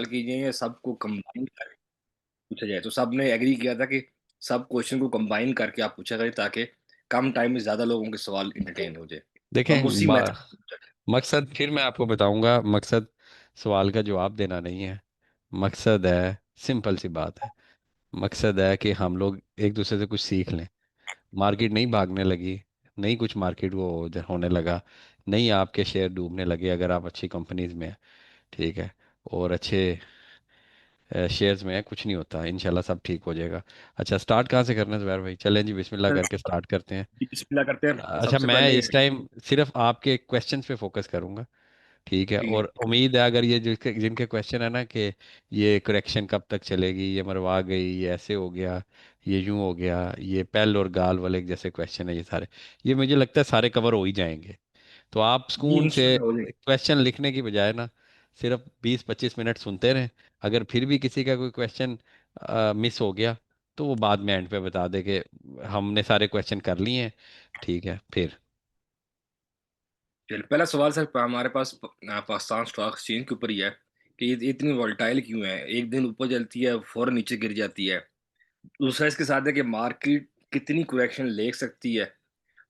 कीजिए या सबको कंबाइन करके पूछा जाए, तो सबने एग्री किया था कि सब क्वेश्चन को कंबाइन करके आप पूछा करें ताकि कम टाइम में ज्यादा लोगों के सवाल इंटरटेन हो जाए। तो हम देखें उसी मेथड। मकसद फिर मैं आपको बताऊंगा, मकसद सवाल का जवाब देना नहीं है। मकसद है, सिंपल सी बात है। मकसद है कि हम लोग एक दूसरे से कुछ सीख लें। मार्केट नहीं भागने लगी, नहीं कुछ मार्केट वो होने लगा, नहीं आपके शेयर डूबने लगे अगर आप अच्छी कंपनीज में हैं। ठीक है। और अच्छे शेयर्स में है, कुछ नहीं होता, इंशाल्लाह सब ठीक हो जाएगा। अच्छा, स्टार्ट कहाँ से करना है ज़ुबैर भाई? चलें जी, बिस्मिल्लाह करके स्टार्ट करते हैं। बिस्मिल्लाह करते हैं अच्छा, सबसे मैं पहले। इस टाइम सिर्फ आपके क्वेश्चंस पे फोकस करूंगा। ठीक है। ठीक और है। उम्मीद है अगर ये जिनके जिनके क्वेश्चन है ना कि ये करेक्शन कब तक चलेगी, ये मरवा गई, ये ऐसे हो गया, ये यूं हो गया, ये पेल और गाल वाले जैसे क्वेश्चन है, ये सारे, ये मुझे लगता है सारे कवर हो ही जाएंगे। तो आप जी सुकून से इंशाल्लाह हो जाएगी। क्वेश्चन लिखने की बजाय ना सिर्फ 20-25 मिनट सुनते रहें। अगर फिर भी किसी का कोई क्वेश्चन मिस हो गया तो वो बाद में एंड पे बता दे कि हमने सारे क्वेश्चन कर लिए हैं। ठीक है फिर। चल, पहला सवाल सर हमारे पास पाकिस्तान स्टॉक एक्सचेंज के ऊपर ही है कि ये इतनी वोलेटाइल क्यों है, एक दिन ऊपर चलती है फौरन नीचे गिर जाती है। दूसरा इसके साथ है कि मार्केट कितनी कुरेक्शन ले सकती है,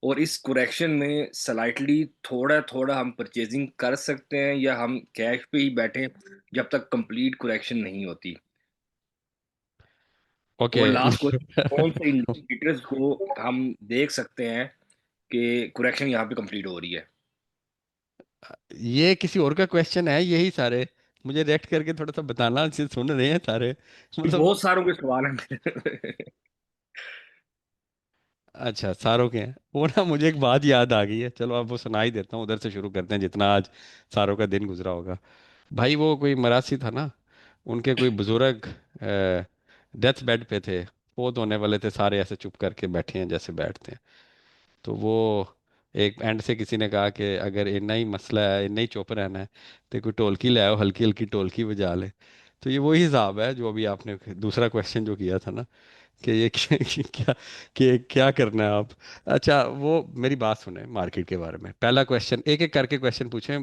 और इस कुरेक्शन में स्लाइटली थोड़ा थोड़ा हम परचेजिंग कर सकते हैं या हम कैश पे ही बैठे जब तक कंप्लीट कुरेक्शन नहीं होती। ओके। और लास्ट क्वेश्चन, कौन से इंडिकेटर्स को हम देख सकते हैं कि कुरेक्शन यहाँ पे कंप्लीट हो रही है। ये किसी और का क्वेश्चन है यही सारे? मुझे रेक्ट करके थोड़ा सा बताना, अच्छे से सुन रहे हैं सारे ये मतलब। बहुत सारों के सवाल हैं मेरे। अच्छा, सारों के हैं वो ना, मुझे एक बात याद आ गई है, चलो अब वो सुना ही देता हूँ, उधर से शुरू करते हैं जितना आज सारों का दिन गुजरा होगा। भाई वो कोई मरासी था ना, उनके कोई बुजुर्ग डेथ बेड पे थे, फोत होने वाले थे, सारे ऐसे चुप करके बैठे हैं जैसे बैठते हैं। तो वो एक एंड से किसी ने कहा कि अगर इतना ही मसला है, इतना ही चुप रहना है, तो कोई ढोलकी ले आओ, हल्की हल्की ढोलकी बजा ले। तो ये वही हिसाब है जो अभी आपने दूसरा क्वेश्चन जो किया था ना, कि ये क्या कि क्या करना है आप। अच्छा, वो मेरी बात सुने मार्केट के बारे में। पहला क्वेश्चन एक एक करके क्वेश्चन पूछें,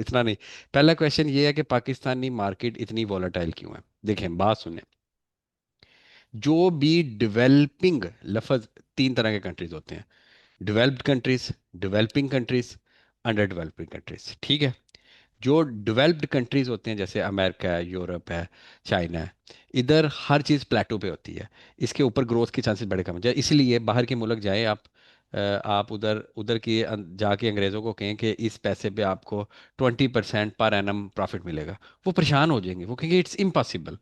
इतना नहीं। पहला क्वेश्चन ये है कि पाकिस्तानी मार्केट इतनी वॉलेटाइल क्यों है? देखें, बात सुने। जो भी डेवलपिंग लफ्ज, तीन तरह के कंट्रीज होते हैं: developed countries, developing countries, under developing countries. ठीक है। जो डेवलप्ड कंट्रीज होते हैं जैसे अमेरिका है, यूरोप है, चाइना है, इधर हर चीज़ प्लेटो पे होती है। इसके ऊपर ग्रोथ के चांसेस बड़े कम है, इसलिए बाहर के मुल्क जाए आप, आप उधर उधर की जाके अंग्रेज़ों को कहें कि इस पैसे पे आपको 20% पर एनम प्रॉफिट मिलेगा, वो परेशान हो जाएंगे, वो कहेंगे इट्स इम्पॉसिबल।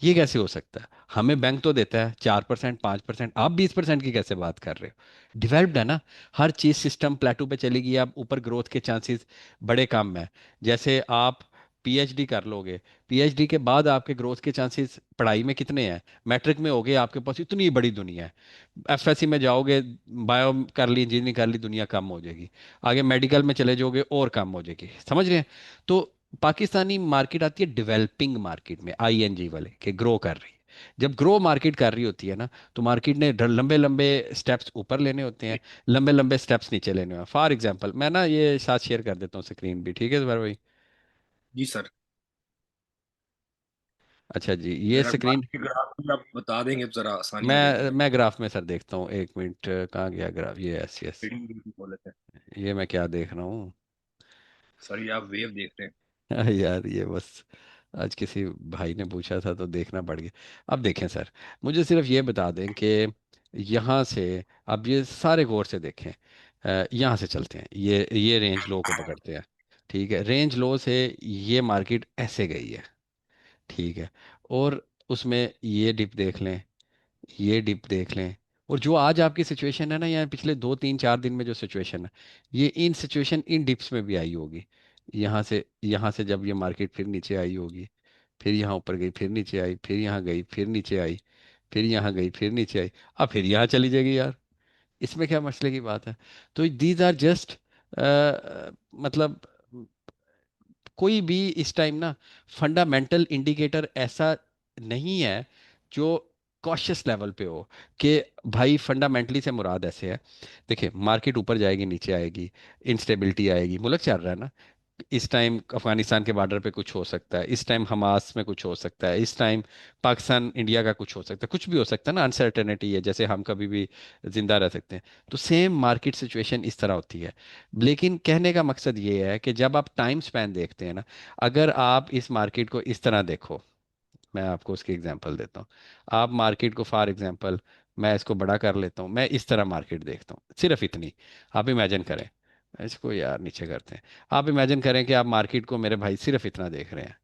ये कैसे हो सकता है? हमें बैंक तो देता है 4%, 5%, आप 20% की कैसे बात कर रहे हो? डिवेल्प्ड है ना, हर चीज सिस्टम प्लेटू पे चलेगी, आप ऊपर ग्रोथ के चांसेस बड़े कम है। जैसे आप पीएचडी कर लोगे, पीएचडी के बाद आपके ग्रोथ के चांसेस पढ़ाई में कितने हैं? मैट्रिक में हो गए, आपके पास इतनी बड़ी दुनिया है। एफएससी में जाओगे, बायो कर ली, इंजीनियरिंग कर ली, दुनिया कम हो जाएगी। आगे मेडिकल में चले जाओगे और कम हो जाएगी, समझ रहे हैं? तो पाकिस्तानी मार्केट आती है डेवलपिंग मार्केट में, आईएनजी वाले के ग्रो कर रही है। जब ग्रो मार्केट कर रही होती है ना, तो मार्केट ने लंबे लंबे स्टेप्स ऊपर लेने होते हैं, लंबे लंबे स्टेप्स नीचे लेने होते हैं। फॉर एग्जांपल मैं ना ये साथ शेयर कर देता हूँ स्क्रीन भी, ठीक है इस बार भाई? जी सर। अच्छा जी, ये जरा स्क्रीन, मार्केट के ग्राफ भी आप बता देंगे तो जरा आसानी हो जाएगी। मैं ग्राफ में सर देखता हूँ, एक मिनट, कहाँ गया ग्राफ? ये यस यस, ट्रेडिंग बिल्कुल बोले थे। ये मैं क्या देख रहा हूँ? सर ये आप वेव देख रहे हैं। यार ये बस आज किसी भाई ने पूछा था तो देखना पड़ गया। अब देखें सर, मुझे सिर्फ ये बता दें कि यहाँ से, अब ये सारे गौर से देखें, यहाँ से चलते हैं, ये रेंज लो को पकड़ते हैं। ठीक है, रेंज लो से ये मार्केट ऐसे गई है। ठीक है। और उसमें ये डिप देख लें, ये डिप देख लें, और जो आज आपकी सिचुएशन है ना, या पिछले 2-3-4 दिन में जो सिचुएशन है, ये इन सिचुएशन इन डिप्स में भी आई होगी। यहाँ से जब ये मार्केट फिर नीचे आई होगी, फिर यहाँ ऊपर गई, फिर नीचे आई, फिर यहाँ गई, फिर नीचे आई, फिर यहाँ गई, फिर नीचे आई, अब फिर यहाँ चली जाएगी यार। इसमें क्या मसले की बात है? तो दीज आर जस्ट, मतलब कोई भी इस टाइम ना फंडामेंटल इंडिकेटर ऐसा नहीं है जो कॉशियस लेवल पे हो कि भाई फंडामेंटली से मुराद ऐसे है। देखिए, मार्केट ऊपर जाएगी, नीचे आएगी, इंस्टेबिलिटी आएगी, मुल्क चल रहा है ना, इस टाइम अफगानिस्तान के बॉर्डर पे कुछ हो सकता है, इस टाइम हमास में कुछ हो सकता है, इस टाइम पाकिस्तान इंडिया का कुछ हो सकता है, कुछ भी हो सकता है ना, अनसर्टेनिटी है, जैसे हम कभी भी जिंदा रह सकते हैं। तो सेम मार्केट सिचुएशन इस तरह होती है। लेकिन कहने का मकसद ये है कि जब आप टाइम स्पैन देखते हैं ना, अगर आप इस मार्केट को इस तरह देखो, मैं आपको उसकी एग्जांपल देता हूँ। आप मार्केट को फॉर एग्जांपल, मैं इसको बड़ा कर लेता हूँ, मैं इस तरह मार्केट देखता हूँ, सिर्फ इतनी। आप इमेजिन करें, इसको यार नीचे करते हैं। आप इमेजिन करें कि आप मार्केट को मेरे भाई सिर्फ इतना देख रहे हैं,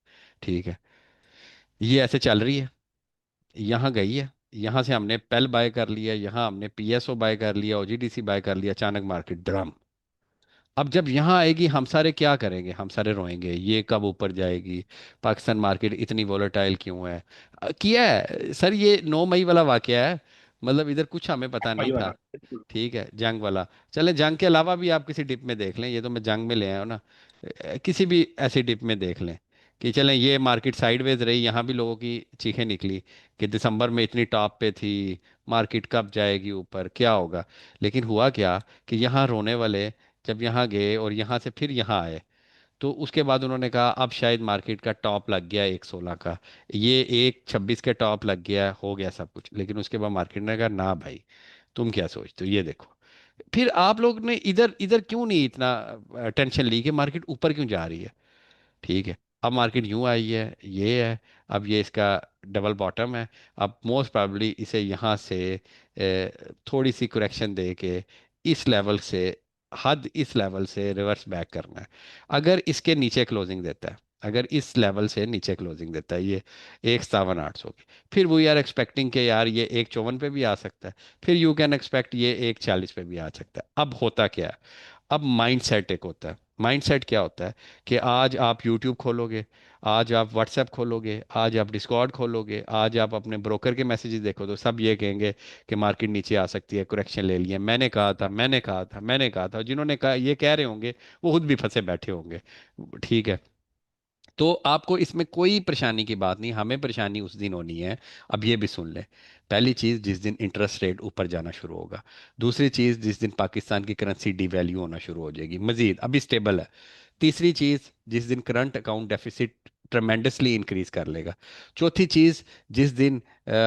ठीक है। ये ऐसे चल रही है, यहाँ गई है, यहाँ से हमने पेल बाय कर लिया, यहाँ हमने पीएसओ बाय कर लिया, ओजीडीसी बाय कर लिया, अचानक मार्केट ड्रम। अब जब यहाँ आएगी हम सारे क्या करेंगे, हम सारे रोएंगे, ये कब ऊपर जाएगी, पाकिस्तान मार्केट इतनी वोलेटाइल क्यों है। किया है सर, ये 9 मई वाला वाकया है, मतलब इधर कुछ हमें पता नहीं वही था। वाला बिल्कुल। ठीक है, जंग वाला। चले जंग के अलावा भी आप किसी डिप में देख लें, ये तो मैं जंग में ले आया हूं ना। किसी भी ऐसी डिप में देख लें कि चलें ये मार्केट साइडवेज रही, यहाँ भी लोगों की चीखें निकली कि दिसंबर में इतनी टॉप पे थी, मार्केट कब जाएगी ऊपर, क्या होगा। लेकिन हुआ क्या कि यहाँ रोने वाले जब यहाँ गए और यहाँ से फिर यहाँ आए, तो उसके बाद उन्होंने कहा अब शायद मार्केट का टॉप लग गया 116 का, ये 126 के टॉप लग गया, हो गया सब कुछ। लेकिन उसके बाद मार्केट ने कहा ना भाई, तुम क्या सोचते हो, ये देखो। फिर आप लोग ने इधर इधर क्यों नहीं इतना टेंशन ली कि मार्केट ऊपर क्यों जा रही है। ठीक है, अब मार्केट यूं आई है, ये है, अब ये इसका डबल बॉटम है। अब मोस्ट प्रोबेबली इसे यहाँ से थोड़ी सी करेक्शन दे के इस लेवल से, हद इस लेवल से रिवर्स बैक करना है। अगर इसके नीचे क्लोजिंग देता है, अगर इस लेवल से नीचे क्लोजिंग देता है ये 157,800 की, फिर वी आर एक्सपेक्टिंग कि यार ये 154 पे भी आ सकता है, फिर यू कैन एक्सपेक्ट ये 140 पे भी आ सकता है। अब होता क्या है, अब माइंड सेट एक होता है। माइंड सेट क्या होता है कि आज आप यूट्यूब खोलोगे, आज आप व्हाट्सएप खोलोगे, आज आप डिस्कॉर्ड खोलोगे, आज आप अपने ब्रोकर के मैसेजेस देखो, तो सब ये कहेंगे कि मार्केट नीचे आ सकती है, करेक्शन ले लिए, मैंने कहा था, मैंने कहा था, मैंने कहा था। जिन्होंने कहा ये कह रहे होंगे वो खुद भी फंसे बैठे होंगे। ठीक है, तो आपको इसमें कोई परेशानी की बात नहीं, हमें परेशानी उस दिन होनी है। अब ये भी सुन लें, पहली चीज़ जिस दिन इंटरेस्ट रेट ऊपर जाना शुरू होगा, दूसरी चीज़ जिस दिन पाकिस्तान की करेंसी डिवैल्यू होना शुरू हो जाएगी, मजीद अभी स्टेबल है, तीसरी चीज़ जिस दिन current account deficit tremendously increase कर लेगा, चौथी चीज़ जिस दिन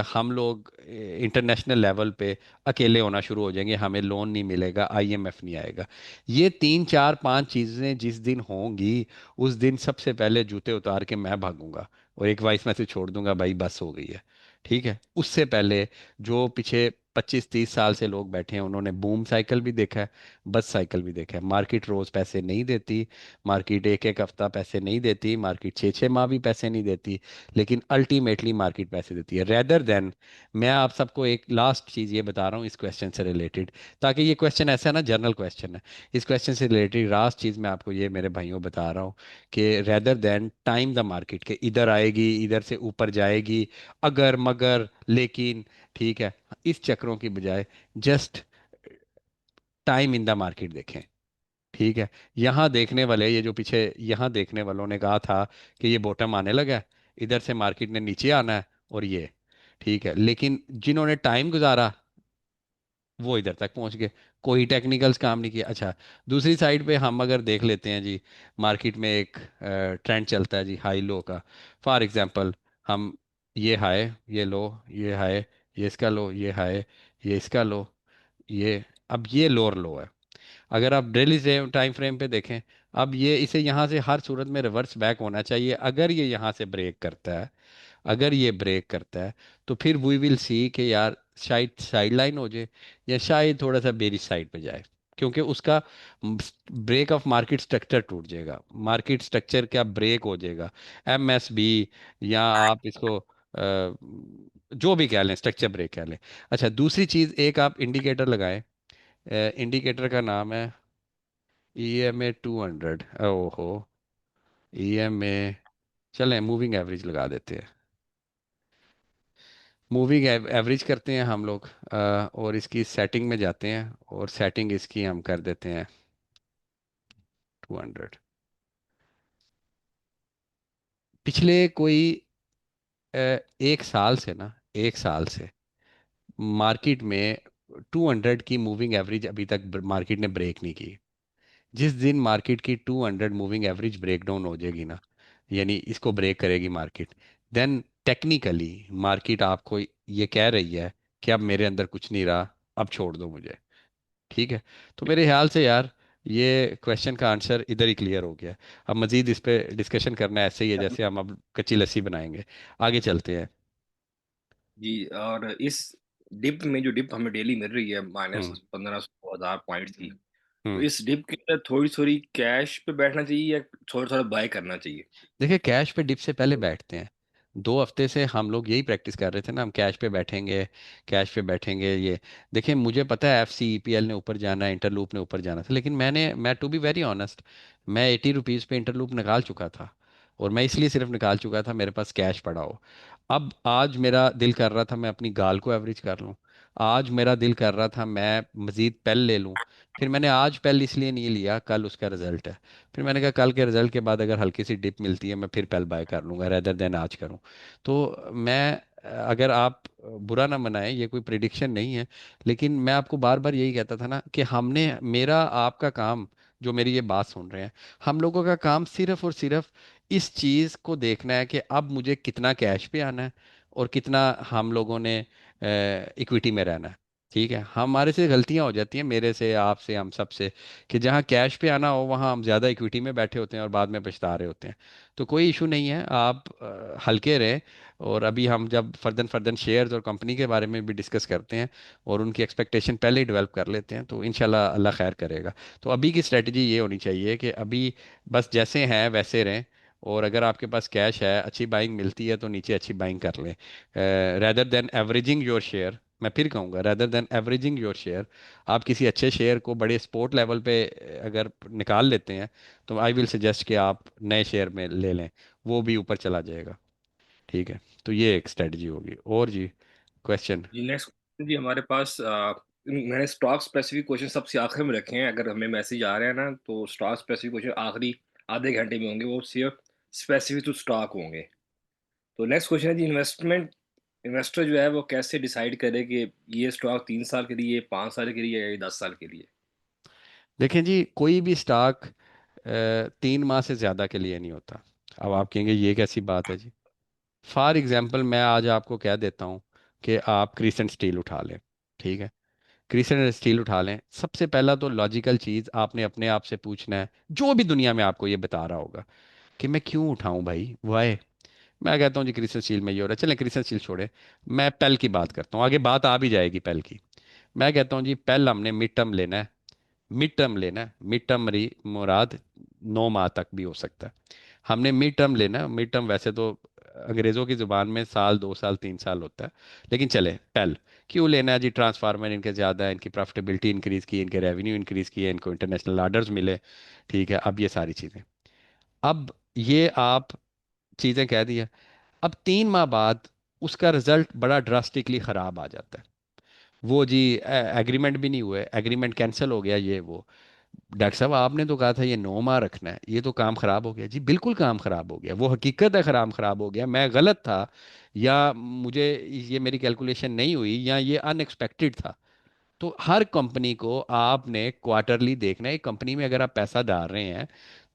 हम लोग इंटरनेशनल लेवल पे अकेले होना शुरू हो जाएंगे, हमें लोन नहीं मिलेगा, आईएमएफ नहीं आएगा। ये 3 4 5 चीज़ें जिस दिन होंगी, उस दिन सबसे पहले जूते उतार के मैं भागूंगा और एक वॉइस मैसेज छोड़ दूंगा, भाई बस हो गई है। ठीक है, उससे पहले जो पीछे 25 30 साल से लोग बैठे हैं, उन्होंने बूम साइकिल भी देखा है, बस साइकिल भी देखा है। मार्केट रोज पैसे नहीं देती, मार्केट एक एक हफ्ता पैसे नहीं देती, मार्केट 6 6 माह भी पैसे नहीं देती, लेकिन अल्टीमेटली मार्केट पैसे देती है। रेदर देन, मैं आप सबको एक लास्ट चीज़ ये बता रहा हूँ इस क्वेश्चन से रिलेटेड, ताकि ये क्वेश्चन ऐसा है ना, जनरल क्वेश्चन है, इस क्वेश्चन से रिलेटेड लास्ट चीज़ मैं आपको ये मेरे भाइयों बता रहा हूँ कि rather than time the market के इधर आएगी, इधर से ऊपर जाएगी, अगर मगर लेकिन, ठीक है, इस चक्रों की बजाय just time in the market देखें। ठीक है, यहाँ देखने वाले, ये जो पीछे यहाँ देखने वालों ने कहा था कि ये बॉटम आने लगा है, इधर से मार्केट ने नीचे आना है, और ये ठीक है, लेकिन जिन्होंने टाइम गुजारा वो इधर तक पहुंच गए, कोई टेक्निकल्स काम नहीं किया। अच्छा, दूसरी साइड पे हम अगर देख लेते हैं जी, मार्केट में एक ट्रेंड चलता है जी हाई लो का। फॉर एग्जांपल, हम ये हाई, ये लो, ये हाई, ये इसका लो, ये हाई, ये इसका लो, ये, अब ये लोअर लो है। अगर आप डेली टाइम फ्रेम पे देखें, अब ये इसे यहाँ से हर सूरत में रिवर्स बैक होना चाहिए। अगर ये यहाँ से ब्रेक करता है, अगर ये ब्रेक करता है, तो फिर वी विल सी कि यार शायद साइड लाइन हो जाए, या शायद थोड़ा सा बेरिश साइड पे जाए, क्योंकि उसका ब्रेक ऑफ मार्केट स्ट्रक्चर टूट जाएगा, मार्केट स्ट्रक्चर क्या ब्रेक हो जाएगा, एमएसबी, या आप इसको जो भी कह लें, स्ट्रक्चर ब्रेक कह लें। अच्छा, दूसरी चीज़, एक आप इंडिकेटर लगाएं, इंडिकेटर का नाम है EMA 200। ओहो, EMA, चलें मूविंग एवरेज लगा देते हैं, मूविंग एवरेज करते हैं हम लोग, और इसकी सेटिंग में जाते हैं, और सेटिंग इसकी हम कर देते हैं 200। पिछले कोई एक साल से ना, एक साल से मार्केट में 200 की मूविंग एवरेज अभी तक मार्केट ने ब्रेक नहीं की। जिस दिन मार्केट की 200 मूविंग एवरेज ब्रेक डाउन हो जाएगी ना, यानी इसको ब्रेक करेगी मार्केट, देन टेक्निकली मार्केट आपको ये कह रही है कि अब मेरे अंदर कुछ नहीं रहा, अब छोड़ दो मुझे। ठीक है। तो मेरे ख्याल से यार ये क्वेश्चन का आंसर इधर ही क्लियर हो गया। अब मजीद इस पे डिस्कशन करना ऐसे ही है जैसे हम अब कच्ची लस्सी बनाएंगे। आगे चलते हैं। जी, और इस डिप में जो डिप हमें डेली मिल रही है माइनस हम्म। 1500 1000 पॉइंट की, तो हम्म। इस डिप के अंदर थोड़ी थोड़ी कैश पे बैठना चाहिए या थोड़ा थोड़ा बाय करना चाहिए? देखिए, कैश पे डिप से पहले बैठते हैं। 2 हफ्ते से हम लोग यही प्रैक्टिस कर रहे थे ना, हम कैश पे बैठेंगे, कैश पे बैठेंगे। ये देखिए, मुझे पता है FCEPL ने ऊपर जाना है, इंटरलूप ने ऊपर जाना था, लेकिन मैं टू बी वेरी ऑनेस्ट, मैं 80 रुपीज़ पे इंटरलूप निकाल चुका था। और मैं इसलिए सिर्फ निकाल चुका था मेरे पास कैश पड़ा हो। अब आज मेरा दिल कर रहा था मैं अपनी गाल को एवरेज कर लूँ। आज मेरा दिल कर रहा था मैं मज़ीद पेल ले लूँ। फिर मैंने आज पेल इसलिए नहीं लिया, कल उसका रिजल्ट है। फिर मैंने कहा कल के रिजल्ट के बाद अगर हल्की सी डिप मिलती है मैं फिर पेल बाय कर लूंगा, रेदर देन आज करूं। तो मैं, अगर आप बुरा ना मनाएं, ये कोई प्रिडिक्शन नहीं है, लेकिन मैं आपको बार बार यही कहता था ना कि हमने, मेरा आपका काम, जो मेरी ये बात सुन रहे हैं, हम लोगों का काम सिर्फ और सिर्फ इस चीज़ को देखना है कि अब मुझे कितना कैश पे आना है और कितना हम लोगों ने इक्विटी में रहना है। ठीक है, हमारे से गलतियां हो जाती हैं, मेरे से, आपसे, हम सब से, कि जहाँ कैश पे आना हो वहाँ हम ज़्यादा इक्विटी में बैठे होते हैं और बाद में पछता रहे होते हैं। तो कोई इशू नहीं है, आप हल्के रहें। और अभी हम जब फर्दन फर्दन शेयर्स और कंपनी के बारे में भी डिस्कस करते हैं और उनकी एक्सपेक्टेशन पहले ही डेवलप कर लेते हैं, तो इंशाल्लाह अल्लाह खैर करेगा। तो अभी की स्ट्रेटजी ये होनी चाहिए कि अभी बस जैसे हैं वैसे रहें। और अगर आपके पास कैश है, अच्छी बाइंग मिलती है तो नीचे अच्छी बाइंग कर लें, rather than averaging your share. मैं फिर कहूँगा, rather than averaging your share, आप किसी अच्छे शेयर को बड़े स्पोर्ट लेवल पे अगर निकाल लेते हैं, तो आई विल सजेस्ट कि आप नए शेयर में ले लें, वो भी ऊपर चला जाएगा। ठीक है। तो ये एक स्ट्रेटजी होगी। और जी, क्वेश्चन। जी, नेक्स्ट क्वेश्चन जी हमारे पास मैंने स्टॉक स्पेसिफिक क्वेश्चन सबसे आखिर में रखे हैं। अगर हमें मैसेज आ रहे हैं ना, तो स्टॉक स्पेसिफिक क्वेश्चन आखिरी आधे घंटे में होंगे, वो सिर्फ स्पेसिफिक टू स्टॉक होंगे। तो नेक्स्ट क्वेश्चन है जी, इन्वेस्टर जो है वो कैसे डिसाइड करे कि ये स्टॉक 3 साल के लिए, 5 साल के लिए या ये 10 साल के लिए? देखें जी, कोई भी स्टॉक 3 माह से ज़्यादा के लिए नहीं होता। अब आप कहेंगे ये कैसी बात है जी। फॉर एग्जाम्पल मैं आज आपको कह देता हूँ कि आप क्रिसेंट स्टील उठा लें। ठीक है, क्रिसेंट स्टील उठा लें, सबसे पहला तो लॉजिकल चीज़ आपने अपने आप से पूछना है, जो भी दुनिया में आपको ये बता रहा होगा, कि मैं क्यों उठाऊं भाई, वाई। मैं कहता हूँ जी क्रिसेंट स्टील में ये हो रहा है, चलें क्रिसेंट स्टील छोड़े, मैं पेल की बात करता हूँ, आगे बात आ भी जाएगी पेल की। मैं कहता हूँ जी पेल हमने मिड टर्म लेना है। मिड टर्म लेना है, मिड टर्म मरी मुराद 9 माह तक भी हो सकता है। हमने मिड टर्म लेना है। मिड टर्म वैसे तो अंग्रेज़ों की ज़ुबान में साल, 2 साल, 3 साल होता है, लेकिन चले पेल। क्यों लेना है जी? ट्रांसफार्मर इनके ज़्यादा है, इनकी प्रॉफिटेबिलिटी इंक्रीज़ की है, इनके रेवेन्यू इंक्रीज़ किए, इनको इंटरनेशनल ऑर्डर्स मिले। ठीक है, अब ये सारी चीज़ें, अब ये आप चीज़ें कह दी है। अब 3 माह बाद उसका रिजल्ट बड़ा ड्रास्टिकली ख़राब आ जाता है। वो जी एग्रीमेंट भी नहीं हुए, एग्रीमेंट कैंसिल हो गया, ये वो। डॉक्टर साहब आपने तो कहा था ये 9 माह रखना है, ये तो काम खराब हो गया जी। बिल्कुल काम खराब हो गया, वो हकीकत है, खराब खराब हो गया, मैं गलत था, या मुझे ये मेरी कैलकुलेशन नहीं हुई, या ये अनएक्सपेक्टेड था। तो हर कंपनी को आपने क्वार्टरली देखना है। एक कंपनी में अगर आप पैसा डाल रहे हैं,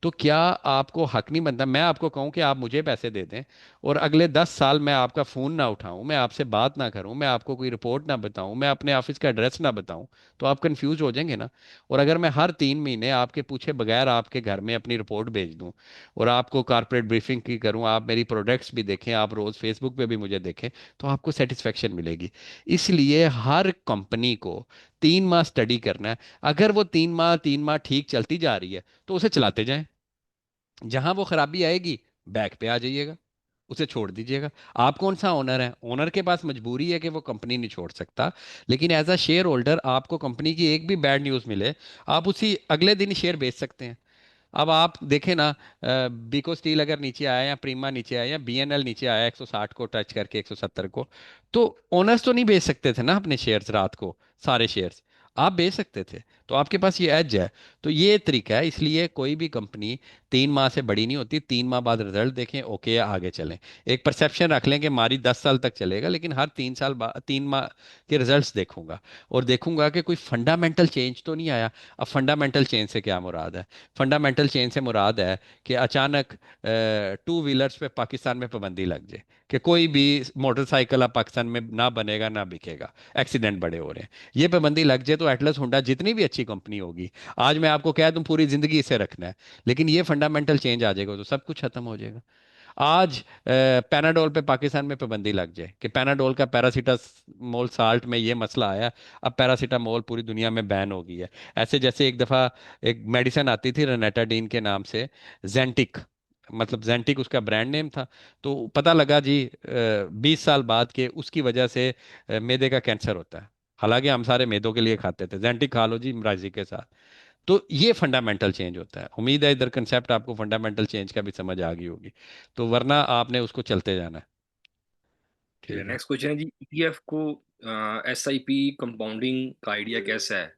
तो क्या आपको हक नहीं बनता मैं आपको कहूं कि आप मुझे पैसे दे दें और अगले 10 साल मैं आपका फ़ोन ना उठाऊं, मैं आपसे बात ना करूं, मैं आपको कोई रिपोर्ट ना बताऊं, मैं अपने ऑफिस का एड्रेस ना बताऊं? तो आप कंफ्यूज हो जाएंगे ना। और अगर मैं हर 3 महीने आपके पूछे बगैर आपके घर में अपनी रिपोर्ट भेज दूं और आपको कारपोरेट ब्रीफिंग की करूं, आप मेरी प्रोडक्ट्स भी देखें, आप रोज़ फेसबुक पे भी मुझे देखें, तो आपको सेटिस्फेक्शन मिलेगी। इसलिए हर कंपनी को 3 माह स्टडी करना है। अगर वो 3 माह ठीक चलती जा रही है तो उसे चलाते जाएं। जहां वो खराबी आएगी, बैक पे आ जाइएगा, उसे छोड़ दीजिएगा। आप कौन सा ओनर है? ओनर के पास मजबूरी है कि वो कंपनी नहीं छोड़ सकता, लेकिन एज अ शेयर होल्डर आपको कंपनी की एक भी बैड न्यूज़ मिले, आप उसी अगले दिन शेयर बेच सकते हैं। अब आप देखें ना, बीको स्टील अगर नीचे आया, या प्रीमा नीचे आया, या BNL नीचे आया 160 को टच करके, 170 को, तो ओनर्स तो नहीं बेच सकते थे ना अपने शेयर्स रात को, सारे शेयर्स आप बेच सकते थे। तो आपके पास ये एज है। तो ये तरीका है, इसलिए कोई भी कंपनी 3 माह से बड़ी नहीं होती। 3 माह बाद रिजल्ट देखें, ओके आगे चलें। एक परसेप्शन रख लें कि हमारी 10 साल तक चलेगा, लेकिन हर 3 साल बाद 3 माह के रिजल्ट्स देखूंगा, और देखूंगा कि कोई फंडामेंटल चेंज तो नहीं आया। अब फंडामेंटल चेंज से क्या मुराद है? फंडामेंटल चेंज से मुराद है कि अचानक टू व्हीलर्स पे पाकिस्तान में पाबंदी लग जाए, कि कोई भी मोटरसाइकिल अब पाकिस्तान में ना बनेगा ना बिकेगा, एक्सीडेंट बड़े हो रहे हैं। ये पाबंदी लग जाए तो एटलस हुंडा जितनी भी अच्छी कंपनी होगी, आज मैं आपको कह दूं पूरी जिंदगी इसे रखना है, लेकिन ये फंडामेंटल चेंज आ जाएगा तो सब कुछ खत्म हो जाएगा। आज पैनाडोल पे पाकिस्तान में पाबंदी लग जाए कि पैनाडोल का पैरासीटामोल साल्ट में ये मसला आया, अब पैरासीटामोल पूरी दुनिया में बैन हो गई है। ऐसे जैसे एक दफ़ा एक मेडिसिन आती थी रेनाटाडीन के नाम से, जेंटिक, मतलब जेंटिक उसका ब्रांड नेम था। तो पता लगा जी 20 साल बाद के उसकी वजह से मैदे का कैंसर होता है। हालांकि हम सारे मैदों के लिए खाते थे, जेंटिक खा लो जी इमराजी के साथ। तो ये फंडामेंटल चेंज होता है। उम्मीद है इधर कंसेप्ट आपको फंडामेंटल चेंज का भी समझ आ गई होगी। तो वरना आपने उसको चलते जाना है। चलिए ठीक है। नेक्स्ट क्वेश्चन है जी, ईटीएफ को एसआईपी कंपाउंडिंग का आइडिया कैसा है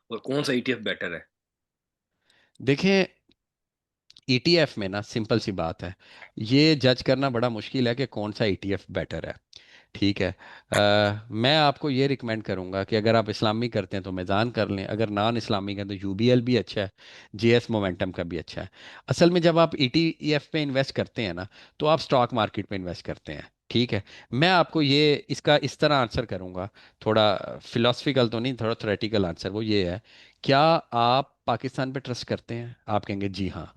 और कौन सा ईटीएफ बेटर है? देखें, ईटीएफ में ना सिंपल सी बात है, ये जज करना बड़ा मुश्किल है कि कौन सा ईटीएफ बेटर है। ठीक है। मैं आपको ये रिकमेंड करूंगा कि अगर आप इस्लामी करते हैं तो मैज़ान कर लें, अगर नॉन इस्लामिक है तो यूबीएल भी अच्छा है, जेएस मोमेंटम का भी अच्छा है। असल में जब आप ईटीएफ पे इन्वेस्ट करते हैं ना, तो आप स्टॉक मार्केट में इन्वेस्ट करते हैं। ठीक है। मैं आपको ये इसका इस तरह आंसर करूंगा, थोड़ा फिलोसफिकल तो नहीं, थोड़ा थ्योरेटिकल आंसर। वो ये है, क्या आप पाकिस्तान पे ट्रस्ट करते हैं? आप कहेंगे जी हाँ।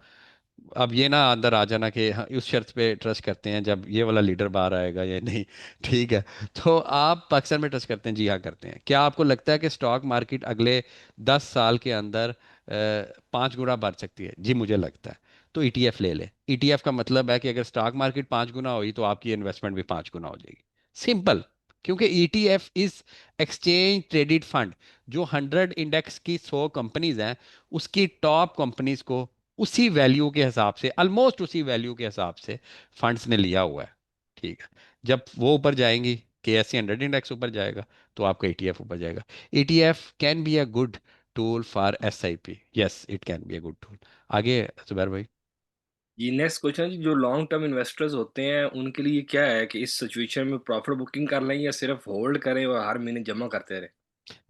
अब ये ना अंदर आ जाना कि हाँ उस शर्त पे ट्रस्ट करते हैं जब ये वाला लीडर बाहर आएगा या नहीं। ठीक है। तो आप पाकिस्तान में ट्रस्ट करते हैं? जी हाँ करते हैं। क्या आपको लगता है कि स्टॉक मार्केट अगले 10 साल के अंदर 5 गुना बढ़ सकती है? जी मुझे लगता है। तो ईटीएफ ले ले। ईटीएफ का मतलब है कि अगर स्टॉक मार्केट 5 गुना हुई तो आपकी इन्वेस्टमेंट भी 5 गुना हो जाएगी। सिंपल। क्योंकि ETF is exchange traded fund. जो 100 इंडेक्स की 100 कंपनीज हैं, उसकी टॉप कंपनीज को उसी वैल्यू के हिसाब से, ऑलमोस्ट उसी वैल्यू के हिसाब से फंड्स ने लिया हुआ है। ठीक है। जब वो ऊपर जाएंगी, KSE 100 इंडेक्स ऊपर जाएगा, तो आपका ईटीएफ ऊपर जाएगा। ETF can be a good tool for SIP। Yes it can be a good tool. आगे जुबैर भाई। जी नेक्स्ट क्वेश्चन है जी, जो लॉन्ग टर्म इन्वेस्टर्स होते हैं उनके लिए क्या है कि इस सिचुएशन में प्रॉफिट बुकिंग कर लें या सिर्फ होल्ड करें और हर महीने जमा करते रहें?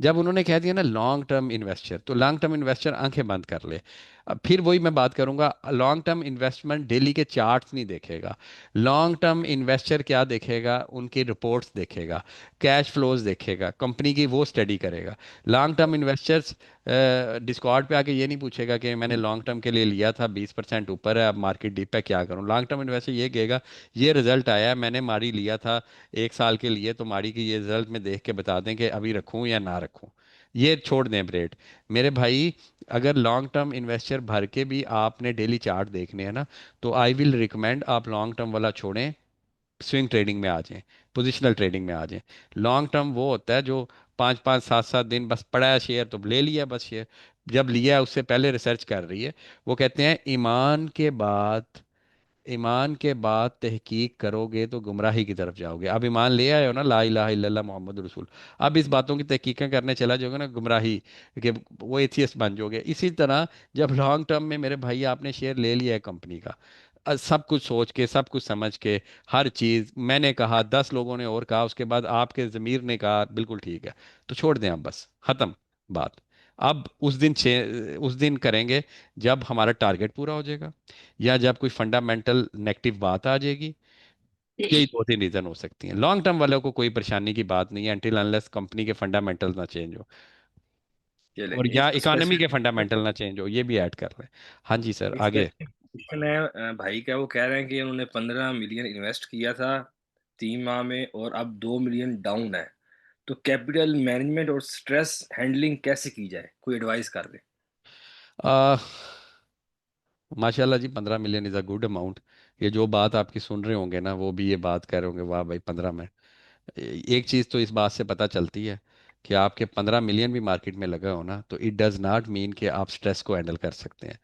जब उन्होंने कह दिया ना लॉन्ग टर्म इन्वेस्टर, तो लॉन्ग टर्म इन्वेस्टर आंखें बंद कर ले। अब फिर वही मैं बात करूंगा, लॉन्ग टर्म इन्वेस्टमेंट डेली के चार्ट्स नहीं देखेगा। लॉन्ग टर्म इन्वेस्टर क्या देखेगा? उनकी रिपोर्ट्स देखेगा, कैश फ्लोज देखेगा, कंपनी की वो स्टडी करेगा। लॉन्ग टर्म इन्वेस्टर्स डिस्कॉर्ड पे आके ये नहीं पूछेगा कि मैंने लॉन्ग टर्म के लिए लिया था, 20% ऊपर है, अब मार्केट डिप है, क्या करूं। लॉन्ग टर्म इन्वेस्टर ये कहेगा, ये रिजल्ट आया है, मैंने मारी लिया था 1 साल के लिए, तो माड़ी की ये रिजल्ट में देख के बता दें कि अभी रखूं या ना रखूं। ये छोड़ दें ब्रेड मेरे भाई। अगर लॉन्ग टर्म इन्वेस्टर भर के भी आपने डेली चार्ट देखने हैं ना, तो आई विल रिकमेंड आप लॉन्ग टर्म वाला छोड़ें, स्विंग ट्रेडिंग में आ जाएं, पोजिशनल ट्रेडिंग में आ जाएं। लॉन्ग टर्म वो होता है जो 5 5 7 7 दिन बस पड़ा है शेयर तो ले लिया बस शेयर, जब लिया है उससे पहले रिसर्च कर रही है। वो कहते हैं ईमान के बाद तहकीक करोगे तो गुमराही की तरफ जाओगे। अब ईमान ले आए हो ना, ला इलाहा इल्लल्लाह मोहम्मद रसूल, अब इस बातों की तहकीकें करने चला जाओगे ना, गुमराही के वो एथियस्ट बन जाओगे। इसी तरह जब लॉन्ग टर्म में मेरे भाई आपने शेयर ले लिया है कंपनी का, सब कुछ सोच के सब कुछ समझ के, हर चीज़ मैंने कहा 10 लोगों ने और कहा, उसके बाद आपके ज़मीर ने कहा बिल्कुल ठीक है, तो छोड़ दें अब, बस खत्म बात। अब उस दिन करेंगे जब हमारा टारगेट पूरा हो जाएगा, या जब कोई फंडामेंटल नेगेटिव बात आ जाएगी। यही 2 3 रीजन हो सकती हैं। लॉन्ग टर्म वालों को कोई परेशानी की बात नहीं है, अनटिल अनलेस कंपनी के फंडामेंटल्स ना चेंज हो, चलिए और या एक इकोनॉमी के स्पेसिफिक फंडामेंटल ना चेंज हो, ये भी ऐड कर रहे हैं। हाँ जी सर एक आगे। स्पेसिफिक क्वेश्चन है भाई का, वो कह रहे हैं कि उन्होंने 15 मिलियन इन्वेस्ट किया था 3 माह में और अब 2 मिलियन डाउन है, तो कैपिटल मैनेजमेंट और स्ट्रेस हैंडलिंग कैसे की जाए, कोई एडवाइस कर दे? आ, माशाल्लाह जी, 15 million is a good amount. ये जो बात आपकी सुन रहे होंगे ना, वो भी ये बात कर रहे होंगे, वाह भाई 15 में। एक चीज़ तो इस बात से पता चलती है कि आपके 15 मिलियन भी मार्केट में लगा हो ना, तो इट डज़ नॉट मीन कि आप स्ट्रेस को हैंडल कर सकते हैं।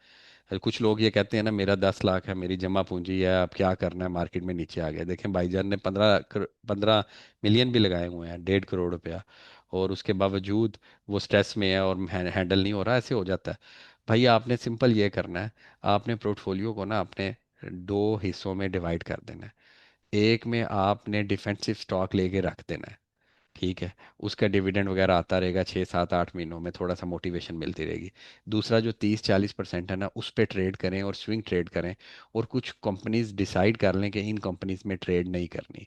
कुछ लोग ये कहते हैं ना, मेरा 10 लाख है, मेरी जमा पूंजी है, अब क्या करना है, मार्केट में नीचे आ गया। देखें भाईजान ने 15 मिलियन भी लगाए हुए हैं, 1.5 करोड़ रुपया, और उसके बावजूद वो स्ट्रेस में है और हैंडल नहीं हो रहा, ऐसे हो जाता है। भाई आपने सिंपल ये करना है, आपने पोर्टफोलियो को ना अपने दो हिस्सों में डिवाइड कर देना है। एक में आपने डिफेंसिव स्टॉक लेके रख देना है, ठीक है, उसका डिविडेंड वगैरह आता रहेगा 6 7 8 महीनों में, थोड़ा सा मोटिवेशन मिलती रहेगी। दूसरा जो 30 40% है ना, उस पे ट्रेड करें और स्विंग ट्रेड करें, और कुछ कंपनीज डिसाइड कर लें कि इन कंपनीज में ट्रेड नहीं करनी।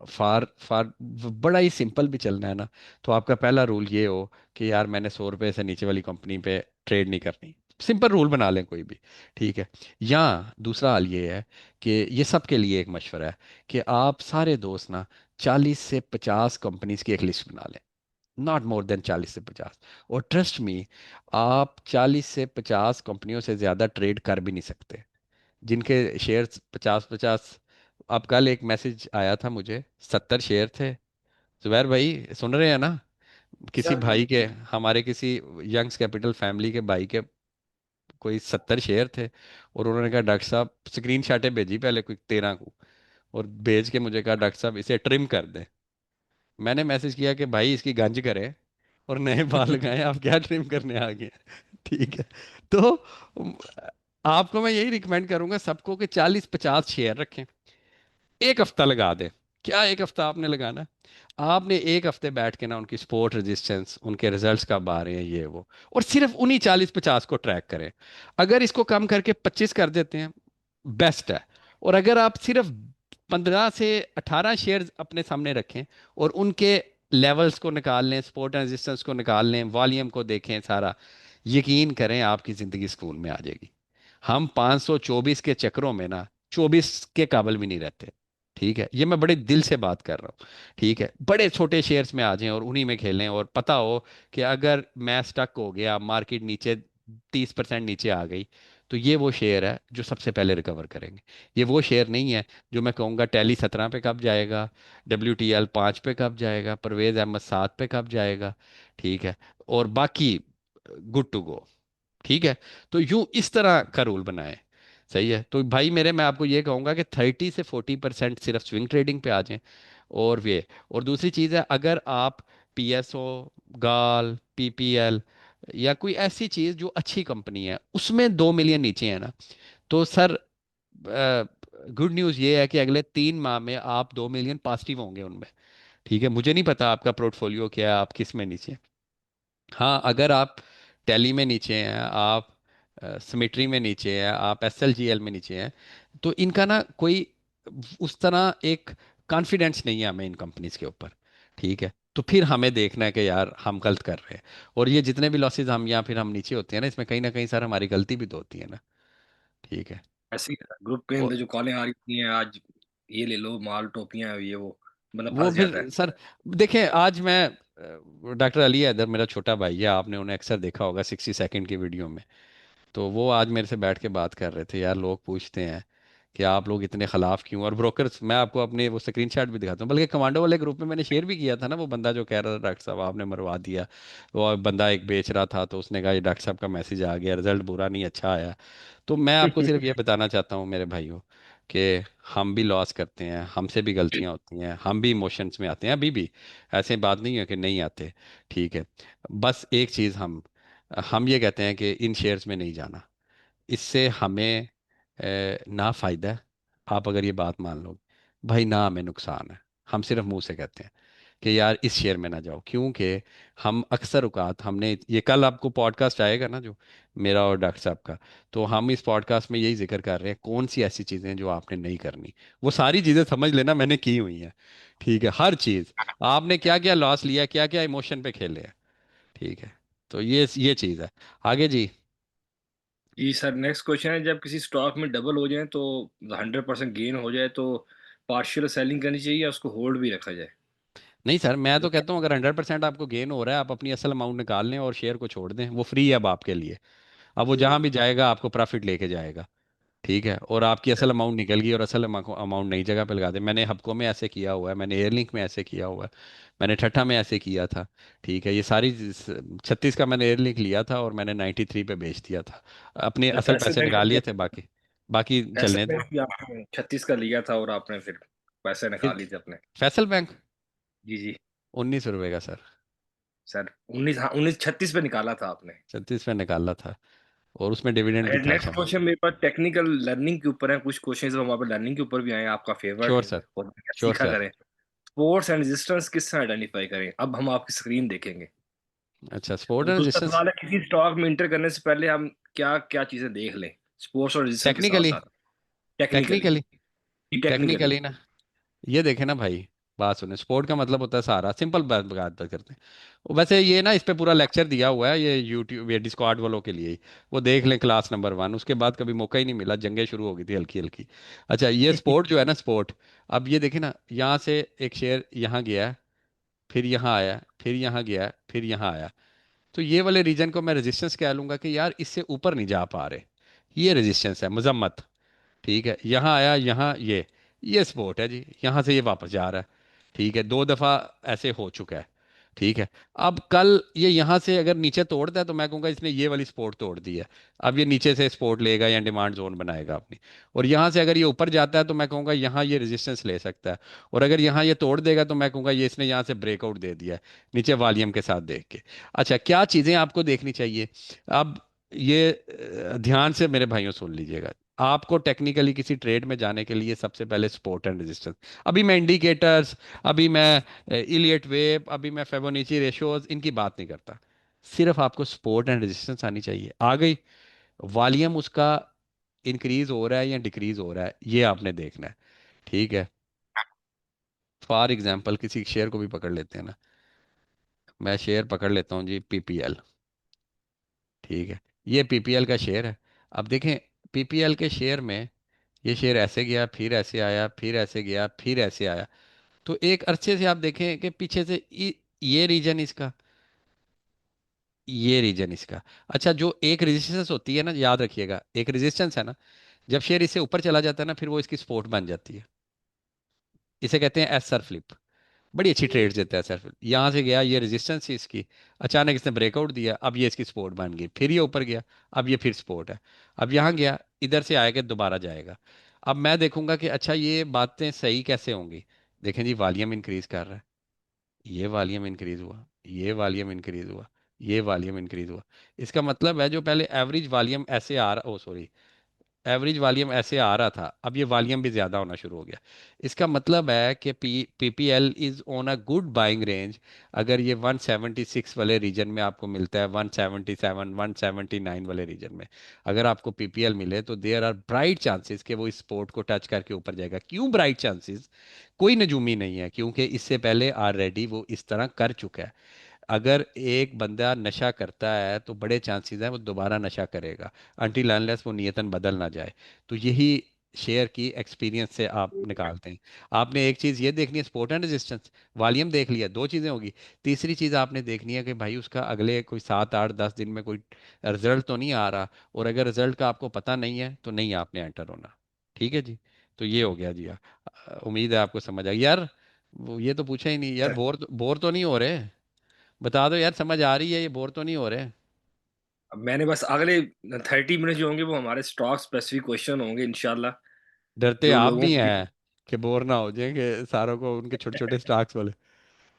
फार फार बड़ा ही सिंपल भी चलना है ना, तो आपका पहला रूल ये हो कि यार मैंने 100 रुपये से नीचे वाली कंपनी पे ट्रेड नहीं करनी। सिंपल रूल बना लें कोई भी, ठीक है। या दूसरा हाल ये है कि ये सबके लिए एक मशवरा है कि आप सारे दोस्त ना 40 से 50 कंपनीज की एक लिस्ट बना लें, नॉट मोर देन 40 से 50। और ट्रस्ट मी, आप 40 से 50 कंपनियों से ज़्यादा ट्रेड कर भी नहीं सकते जिनके शेयर्स 50 50। अब कल एक मैसेज आया था मुझे, 70 शेयर थे। जुबैर भाई सुन रहे हैं ना? किसी सर भाई के, हमारे किसी यंग्स कैपिटल फैमिली के भाई के कोई 70 शेयर थे, और उन्होंने कहा डॉक्टर साहब, स्क्रीन शॉटें भेजी पहले कोई 13 को, और भेज के मुझे कहा डॉक्टर साहब इसे ट्रिम कर दें। मैंने मैसेज किया कि भाई इसकी गंज करें और नए बाल लगाएं, आप क्या ट्रिम करने आ गए? ठीक है। तो उम, आपको मैं यही रिकमेंड करूंगा सबको कि 40 50 शेयर रखें, एक हफ्ता लगा दें। क्या एक हफ्ता आपने लगाना है? आपने एक हफ्ते बैठ के ना उनकी सपोर्ट रेजिस्टेंस, उनके रिजल्ट्स कब आ रहे हैं, ये वो, और सिर्फ उन्हीं 40 50 को ट्रैक करें। अगर इसको कम करके 25 कर देते हैं, बेस्ट है। और अगर आप सिर्फ 15 से 18 शेयर अपने सामने रखें और उनके लेवल्स को निकाल लें, सपोर्ट एंड रेजिस्टेंस को निकाल लें, वॉल्यूम को देखें सारा, यकीन करें आपकी ज़िंदगी सुकून में आ जाएगी। हम 524 के चक्रों में ना 24 के काबिल भी नहीं रहते। ठीक है, ये मैं बड़े दिल से बात कर रहा हूँ। ठीक है, बड़े छोटे शेयर्स में आ जाएं और उन्हीं में खेलें, और पता हो कि अगर मैं स्टक हो गया, मार्केट नीचे 30% नीचे आ गई, तो ये वो शेयर है जो सबसे पहले रिकवर करेंगे। ये वो शेयर नहीं है जो मैं कहूँगा टैली 17 पे कब जाएगा, WTL 5 पे कब जाएगा, परवेज अहमद 7 पे कब जाएगा। ठीक है, और बाकी गुड टू गो। ठीक है, तो यूं इस तरह का रूल बनाएं। सही है, तो भाई मेरे, मैं आपको ये कहूंगा कि 30 से 40% सिर्फ स्विंग ट्रेडिंग पे आ जाएं। और ये, और दूसरी चीज़ है, अगर आप PSO, गाल, PPL या कोई ऐसी चीज़ जो अच्छी कंपनी है उसमें 2 मिलियन नीचे है ना, तो सर गुड न्यूज़ ये है कि अगले 3 माह में आप 2 मिलियन पॉजिटिव होंगे उनमें। ठीक है, मुझे नहीं पता आपका पोर्टफोलियो क्या है, आप किस में नीचे हैं। हाँ, अगर आप टैली में नीचे हैं, आप सिमेट्री में नीचे हैं, आप SLGL में नीचे हैं, तो इनका ना कोई उस तरह एक कॉन्फिडेंस नहीं है हमें इन कंपनीज के ऊपर। ठीक है, तो फिर हमें देखना है कि यार हम गलत कर रहे हैं, और ये जितने भी लॉसेज हम, या फिर हम नीचे होते हैं ना कहीं सर हमारी गलती भी तो होती है ना। ठीक है। ऐसे ही ग्रुप के और अंदर जो कॉलें आ रही हैं आज, ये ले लो माल टोपियां ये वो, बंदा वो फंस जाता फिर है। सर, देखें आज मैं, डॉक्टर अली हैदर मेरा छोटा भाई है, आपने उन्हें अक्सर देखा होगा 60 सेकंड की वीडियो में। तो वो आज मेरे से बैठ के बात कर रहे थे, यार लोग पूछते हैं कि आप लोग इतने खिलाफ क्यों, और ब्रोकर्स, मैं आपको अपने वो स्क्रीनशॉट भी दिखाता हूँ, बल्कि कमांडो वाले ग्रुप में मैंने शेयर भी किया था ना, वो बंदा जो कह रहा था डॉक्टर साहब आपने मरवा दिया। वो बंदा एक बेच रहा था, तो उसने कहा ये डॉक्टर साहब का मैसेज आ गया, रिजल्ट बुरा नहीं अच्छा आया। तो मैं आपको सिर्फ ये बताना चाहता हूँ मेरे भाइयों कि हम भी लॉस करते हैं, हमसे भी गलतियाँ होती हैं, हम भी इमोशंस में आते हैं अभी भी, ऐसे बात नहीं है कि नहीं आते। ठीक है, बस एक चीज़ हम ये कहते हैं कि इन शेयर्स में नहीं जाना, इससे हमें ना फायदा है, आप अगर ये बात मान लो, भाई ना हमें नुकसान है। हम सिर्फ मुंह से कहते हैं कि यार इस शेयर में ना जाओ, क्योंकि हम अक्सर औकात, हमने ये कल आपको पॉडकास्ट आएगा ना जो मेरा और डॉक्टर साहब का, तो हम इस पॉडकास्ट में यही जिक्र कर रहे हैं कौन सी ऐसी चीज़ें हैं जो आपने नहीं करनी। वो सारी चीज़ें समझ लेना मैंने की हुई हैं। ठीक है, हर चीज़, आपने क्या क्या लॉस लिया, क्या क्या इमोशन पे खेले हैं। ठीक है, तो ये चीज़ है। आगे जी। जी सर, नेक्स्ट क्वेश्चन है, जब किसी स्टॉक में डबल हो जाए तो 100% गेन हो जाए तो पार्शियल सेलिंग करनी चाहिए या उसको होल्ड भी रखा जाए? नहीं सर, मैं तो मतलब कहता हूँ अगर 100% आपको गेन हो रहा है, आप अपनी असल अमाउंट निकाल लें और शेयर को छोड़ दें, वो फ्री है अब आपके लिए। अब वो जहां भी जाएगा आपको प्रॉफिट लेके जाएगा। ठीक है, और आपकी असल अमाउंट निकल गई और असल अमाउंट नई जगह पे लगा दे। मैंने हबको में ऐसे किया हुआ है, मैंने एयरलिंक में ऐसे किया हुआ है, मैंने ठट्ठा में ऐसे किया था। ठीक है, ये सारी 36 का मैंने एयरलिंक लिया था और मैंने 93 पे बेच दिया था, अपने असल फैसल पैसे बैंक निकाल का लिए क्या? थे, बाकी बाकी फैसल चलने दें। बैंक भी आपने 36 का लिया था और आपने फिर पैसे फिर निकाल लिए थे अपने? फैसल बैंक जी जी। 19 रुपए का सर। सर 1936 पे निकाला था आपने। 36 में निकाला था, और उसमें डिविडेंड भी था नेक्स्ट शायद। क्वेश्चन मेरे पास टेक्निकल लर्निंग के ऊपर है, कुछ क्वेश्चन हम वहाँ पे लर्निंग के ऊपर भी आए हैं, आपका फेवरेट श्योर सर। और श्योर सीखा सर। करें। स्पोर्ट्स एंड रेजिस्टेंस किस तरह आइडेंटिफाई करें, अब हम आपकी स्क्रीन देखेंगे। अच्छा, स्पोर्ट तो एंड दूसरा रेजिस्टेंस। सवाल है, किसी स्टॉक में इंटर करने से पहले हम क्या क्या चीजें देख लें, स्पोर्ट्स और रेजिस्टेंस के साथ टेक्निकली। साथ। टेक्निकली। टेक्निकली। टेक्निकली। टेक्निकली ना, ये देखे ना भाई, बात सुने, स्पोर्ट का मतलब होता है सहारा, सिंपल बात करते हैं। वैसे ये ना, इस पे पूरा लेक्चर दिया हुआ है ये यूट्यूब, ये डिस्कॉर्ड वालों के लिए ही। वो देख लें, क्लास नंबर 1, उसके बाद कभी मौका ही नहीं मिला, जंगें शुरू हो गई थी हल्की हल्की। अच्छा, ये स्पोर्ट जो है ना, स्पोर्ट, अब ये देखे ना, यहाँ से एक शेयर यहाँ गया है, फिर यहाँ आया, फिर यहाँ गया, फिर यहाँ आया। तो ये वाले रीजन को मैं रेजिस्टेंस कह लूंगा कि यार इससे ऊपर नहीं जा पा रहे, ये रेजिस्टेंस है, मजम्मत। ठीक है, यहाँ आया, यहाँ ये स्पोर्ट है जी, यहाँ से ये वापस जा रहा है। ठीक है, 2 दफा ऐसे हो चुका है। ठीक है, अब कल ये यहाँ से अगर नीचे तोड़ता है तो मैं कहूँगा इसने ये वाली सपोर्ट तोड़ दी है। अब ये नीचे से सपोर्ट लेगा या डिमांड जोन बनाएगा अपनी। और यहाँ से अगर ये ऊपर जाता है तो मैं कहूँगा यहाँ ये रेजिस्टेंस ले सकता है। और अगर यहाँ ये तोड़ देगा तो मैं कहूँगा ये इसने यहाँ से ब्रेकआउट दे दिया है, नीचे वॉल्यूम के साथ देख के। अच्छा, क्या चीज़ें आपको देखनी चाहिए अब, ये ध्यान से मेरे भाइयों सुन लीजिएगा। आपको टेक्निकली किसी ट्रेड में जाने के लिए सबसे पहले सपोर्ट एंड रेजिस्टेंस, अभी मैं इंडिकेटर्स, अभी मैं इलियट वेव, अभी मैं फेबोनाची रेशियोज, इनकी बात नहीं करता। सिर्फ आपको सपोर्ट एंड रेजिस्टेंस आनी चाहिए, आ गई। वॉल्यूम उसका इंक्रीज हो रहा है या डिक्रीज हो रहा है, ये आपने देखना है। ठीक है, फॉर एग्जांपल किसी शेयर को भी पकड़ लेते हैं ना, मैं शेयर पकड़ लेता हूँ जी, पीपीएल। ठीक है, ये पीपीएल का शेयर है। अब देखें, पीपीएल के शेयर में ये शेयर ऐसे गया, फिर ऐसे आया, फिर ऐसे गया, फिर ऐसे आया। तो एक अरसे से आप देखें कि पीछे से ये रीजन इसका, ये रीजन इसका। अच्छा, जो एक रेजिस्टेंस होती है ना, याद रखिएगा, एक रेजिस्टेंस है ना, जब शेयर इससे ऊपर चला जाता है ना, फिर वो इसकी सपोर्ट बन जाती है। इसे कहते हैं एस सर फ्लिप। बड़ी अच्छी ट्रेड देता है सर फ्लिप। यहाँ से गया, ये रेजिस्टेंस थी इसकी, अचानक इसने ब्रेकआउट दिया, अब ये इसकी सपोर्ट बन गई, फिर ये ऊपर गया, अब ये फिर सपोर्ट है। अब यहाँ गया, इधर से आएगा, दोबारा जाएगा। अब मैं देखूंगा कि अच्छा ये बातें सही कैसे होंगी। देखें जी, वॉल्यूम इंक्रीज कर रहा है, ये वॉल्यूम इंक्रीज हुआ, ये वॉल्यूम इंक्रीज हुआ, ये वॉल्यूम इंक्रीज हुआ। इसका मतलब है जो पहले एवरेज वॉल्यूम ऐसे आ रहा, ओ सॉरी, एवरेज वॉल्यूम ऐसे आ रहा था, अब ये वॉल्यूम भी ज़्यादा होना शुरू हो गया। इसका मतलब है कि PPL is on a good buying range. अगर ये 176 वाले रीजन में आपको मिलता है, 177, 179 वाले रीजन में अगर आपको पीपीएल मिले, तो देयर आर ब्राइट चांसेस कि वो इस स्पोर्ट को टच करके ऊपर जाएगा। क्यों ब्राइट चांसेस? कोई नजूमी नहीं है, क्योंकि इससे पहले ऑलरेडी वो इस तरह कर चुका है। अगर एक बंदा नशा करता है तो बड़े चांसेस हैं वो दोबारा नशा करेगा, अनटिल अनलेस वो नियतन बदल ना जाए। तो यही शेयर की एक्सपीरियंस से आप निकालते हैं। आपने एक चीज़ ये देखनी है, सपोर्ट एंड रेजिस्टेंस, वॉल्यूम देख लिया, 2 चीज़ें होगी। तीसरी चीज़ आपने देखनी है कि भाई उसका अगले कोई 7 8 10 दिन में कोई रिजल्ट तो नहीं आ रहा, और अगर रिजल्ट का आपको पता नहीं है तो नहीं आपने एंटर होना। ठीक है जी, तो ये हो गया जी। उम्मीद है आपको समझ आ गई यार। वो ये तो पूछा ही नहीं यार, सर बोर तो नहीं हो रहे? बता दो यार, समझ आ रही है, ये बोर तो नहीं हो रहे? अब मैंने बस अगले 30 मिनट जो होंगे वो हमारे स्टॉक स्पेसिफिक क्वेश्चन होंगे इंशाल्लाह, डरते जो आप लोगों भी को। हैं कि बोर ना हो जाएंगे सारों को, उनके छोटे छोटे स्टॉक्स वाले।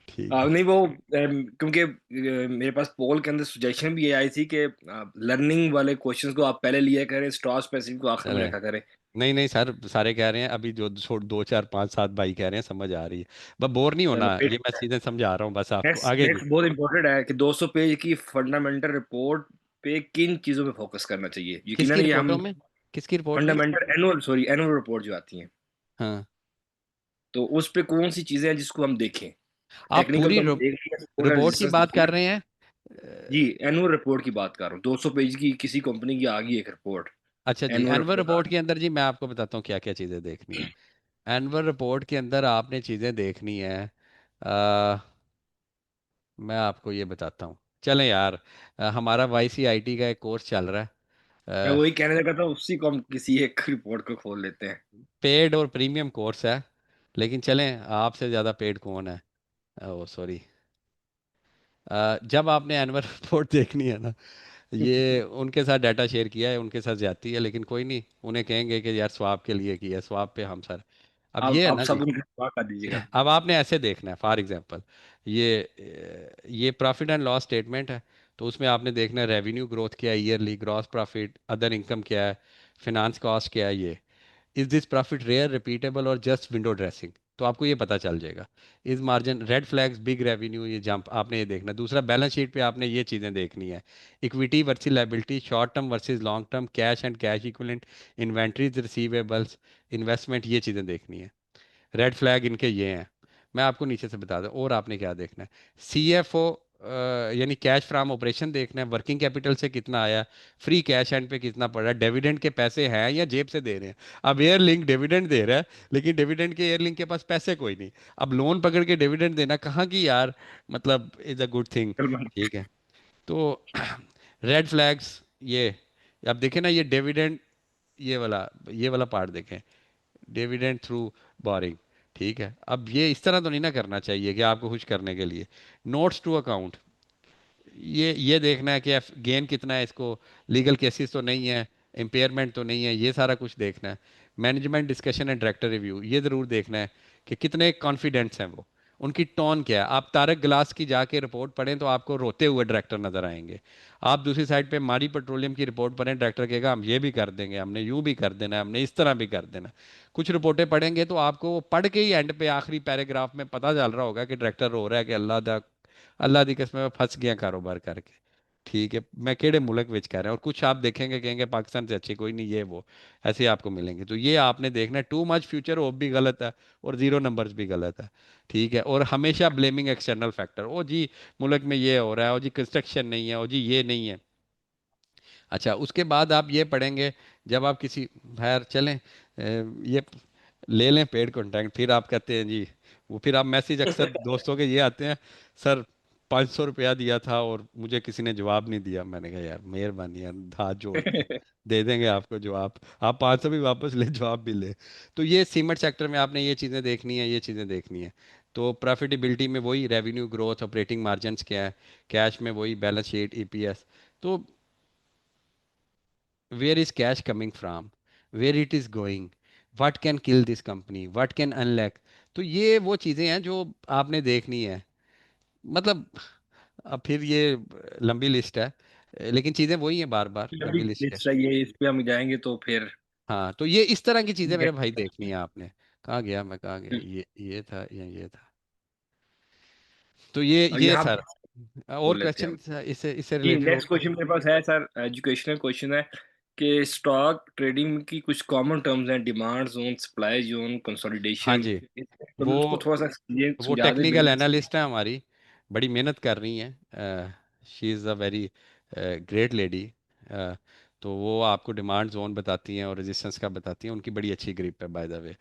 ठीक है। नहीं वो क्योंकि मेरे पास पोल के अंदर सजेशन भी ये आई थी कि लर्निंग वाले क्वेश्चंस को आप पहले लिया करें, स्टॉक स्पेसिफिक को आखिर में चले, रखा करें। नहीं नहीं सर, सारे कह रहे हैं अभी, जो 2 4 5 7 भाई कह रहे हैं, समझ आ रही है। बस बोर नहीं चलो, होना, ये मैं चीजें समझा रहा हूँ बस आपको, नेक्स्ट आगे जी। नेक्स्ट बहुत इंपॉर्टेंट है कि 200 पेज की फंडामेंटल रिपोर्ट पे किन चीजों पे फोकस करना चाहिए, किसकी यकीनन ये हम। रिपोर्टों में? किसकी रिपोर्ट में? फंडामेंटल एनुअल रिपोर्ट जो आती है, हाँ। तो उस पे कौन सी चीजें हैं जिसको हम देखें। आप टेक्निकल पूरी तो हमने देख लिया, सपोर्ट एंड रिपोर्ट की रेजिस्टेंस बात देख कर लिया। रहे हैं? जी, एनुअल रिपोर्ट की बात कर रहा हूँ, 200 पेज की किसी कंपनी की आ गई एक रिपोर्ट। अच्छा जी, एनुअल एनुअल रिपोर्ट आ रिपोर्ट गई। के अंदर जी मैं आपको बताता हूँ क्या क्या चीज़ें देखनी है। एनुअल रिपोर्ट के अंदर आपने चीज़ें देखनी है, मैं आपको ये बताता हूँ। चलें यार, हमारा YCIT का एक कोर्स चल रहा मैं है, वही कहने लगा था, उसी को हम किसी एक रिपोर्ट को खोल लेते हैं। पेड और प्रीमियम कोर्स है। लेकिन चलें, आपसे ज़्यादा पेड कौन है? ओ सॉरी, जब आपने एनुअल रिपोर्ट देखनी है ना, ये उनके साथ डाटा शेयर किया है, उनके साथ जाती है, लेकिन कोई नहीं, उन्हें कहेंगे कि यार स्वाप के लिए किया, स्वाप पे हम सर। अब ये है अब ना सब जी, उनके दुआ कर दीजिएगा। अब आपने ऐसे देखना है, फॉर एग्जांपल ये प्रॉफिट एंड लॉस स्टेटमेंट है, तो उसमें आपने देखना है रेवेन्यू ग्रोथ क्या है, yearly gross profit, other income क्या है, फिनांस कॉस्ट क्या है, ये is this profit rare, repeatable और जस्ट विंडो ड्रेसिंग, तो आपको ये पता चल जाएगा। Is margin red flags, big revenue, ये जंप, आपने ये देखना। दूसरा, बैलेंस शीट पे आपने ये चीज़ें देखनी है, equity versus liability, short term versus long term, cash and cash equivalent, inventories, receivables, investment, ये चीज़ें देखनी है। रेड फ्लैग इनके ये हैं। मैं आपको नीचे से बता दूं, और आपने क्या देखना है, सीएफओ यानी कैश फ्रॉम ऑपरेशन देखना है, वर्किंग कैपिटल से कितना आया, फ्री कैश एंड पे कितना पड़ रहा है, डिविडेंड के पैसे हैं या जेब से दे रहे हैं। अब एयर लिंक डिविडेंड दे रहा है, लेकिन डिविडेंड के एयर लिंक के पास पैसे कोई नहीं। अब लोन पकड़ के डिविडेंड देना कहाँ की यार, मतलब इज अ गुड थिंग। बिल्कुल। ठीक है, तो रेड फ्लैग्स ये, अब देखें ना ये डिविडेंड, ये वाला पार्ट देखें, डिविडेंड थ्रू बोरिंग। ठीक है, अब ये इस तरह तो नहीं ना करना चाहिए कि आपको खुश करने के लिए। नोट्स टू अकाउंट, ये देखना है कि गेन कितना है, इसको लीगल केसेस तो नहीं है, इम्पेयरमेंट तो नहीं है, ये सारा कुछ देखना है। Management discussion and director review, ये ज़रूर देखना है कि कितने कॉन्फिडेंट्स हैं वो, उनकी टोन क्या है। आप तारक गिलास की जाके रिपोर्ट पढ़ें तो आपको रोते हुए डायरेक्टर नजर आएंगे। आप दूसरी साइड पे मारी पेट्रोलियम की रिपोर्ट पढ़ें, डायरेक्टर कहेगा हम ये भी कर देंगे, हमने यूं भी कर देना है, हमने इस तरह भी कर देना है। कुछ रिपोर्टें पढ़ेंगे तो आपको वो पढ़ के ही एंड पे आखिरी पैराग्राफ में पता चल रहा होगा कि डायरेक्टर रो रहा है कि अल्लाह दा, अल्लाह दी कसम मैं फंस गया कारोबार करके। ठीक है, मैं केड़े मुल्क विच कह रहा हूँ, और कुछ आप देखेंगे कहेंगे पाकिस्तान से अच्छी कोई नहीं, ये वो ऐसे ही आपको मिलेंगे। तो ये आपने देखना है, टू मच फ्यूचर होप भी गलत है, और जीरो नंबर्स भी गलत है। ठीक है, और हमेशा ब्लेमिंग एक्सटर्नल फैक्टर, ओ जी मुल्क में ये हो रहा है, ओ जी कंस्ट्रक्शन नहीं है, ओ जी ये नहीं है। अच्छा, उसके बाद आप ये पढ़ेंगे, जब आप किसी, खैर चलें, ये ले लें पेड कंटेंट, फिर आप कहते हैं जी, वो फिर आप मैसेज अक्सर दोस्तों के ये आते हैं, सर 500 रुपया दिया था और मुझे किसी ने जवाब नहीं दिया। मैंने कहा यार मेहरबानी यार, हाथ जोड़ते हैं, दे देंगे आपको जवाब, आप 500 भी वापस ले, जवाब भी ले। तो ये सीमेंट सेक्टर में आपने ये चीज़ें देखनी है, ये चीज़ें देखनी है। तो प्रॉफिटेबिलिटी में वही रेवेन्यू ग्रोथ, ऑपरेटिंग मार्जिन्स क्या है, कैश में वही बैलेंस शीट, ईपीएस। तो where is cash coming from, where it is going, what can kill this company, what can unlock। तो ये वो चीज़ें हैं जो आपने देखनी है। मतलब अब फिर ये लंबी लिस्ट है, लेकिन चीज़ें वही हैं, बार बार अभी लंबी लिस्ट है। लिस्ट है ये, इस पे हम जाएंगे तो फिर हाँ, तो ये इस तरह की चीज़ें मेरे भाई get- देखनी है आपने। कहाँ गया मैं, कहाँ गया, ये था या ये था, तो और ये यहाँ सर। और बोल लेते हैं क्वेश्चन हम इससे इससे कि रिलेटेड और नेक्स्ट कोई? क्वेश्चन मेरे पास है सर, एजुकेशनल क्वेश्चन है कि स्टॉक ट्रेडिंग की कुछ कॉमन टर्म्स हैं, डिमांड जोन, सप्लाई जोन, हाँ कंसोलिडेशन, जी, तो वो उसको थोड़ा सा ये वो समझा दे टेक्निकल बिल्कुल। एनालिस्ट है हमारी, बड़ी मेहनत कर रही हैं, she is a very great lady. तो वो आपको डिमांड जोन बताती हैं और रेजिस्टेंस का बताती हैं, उनकी बड़ी अच्छी ग्रिप है बाय द वे।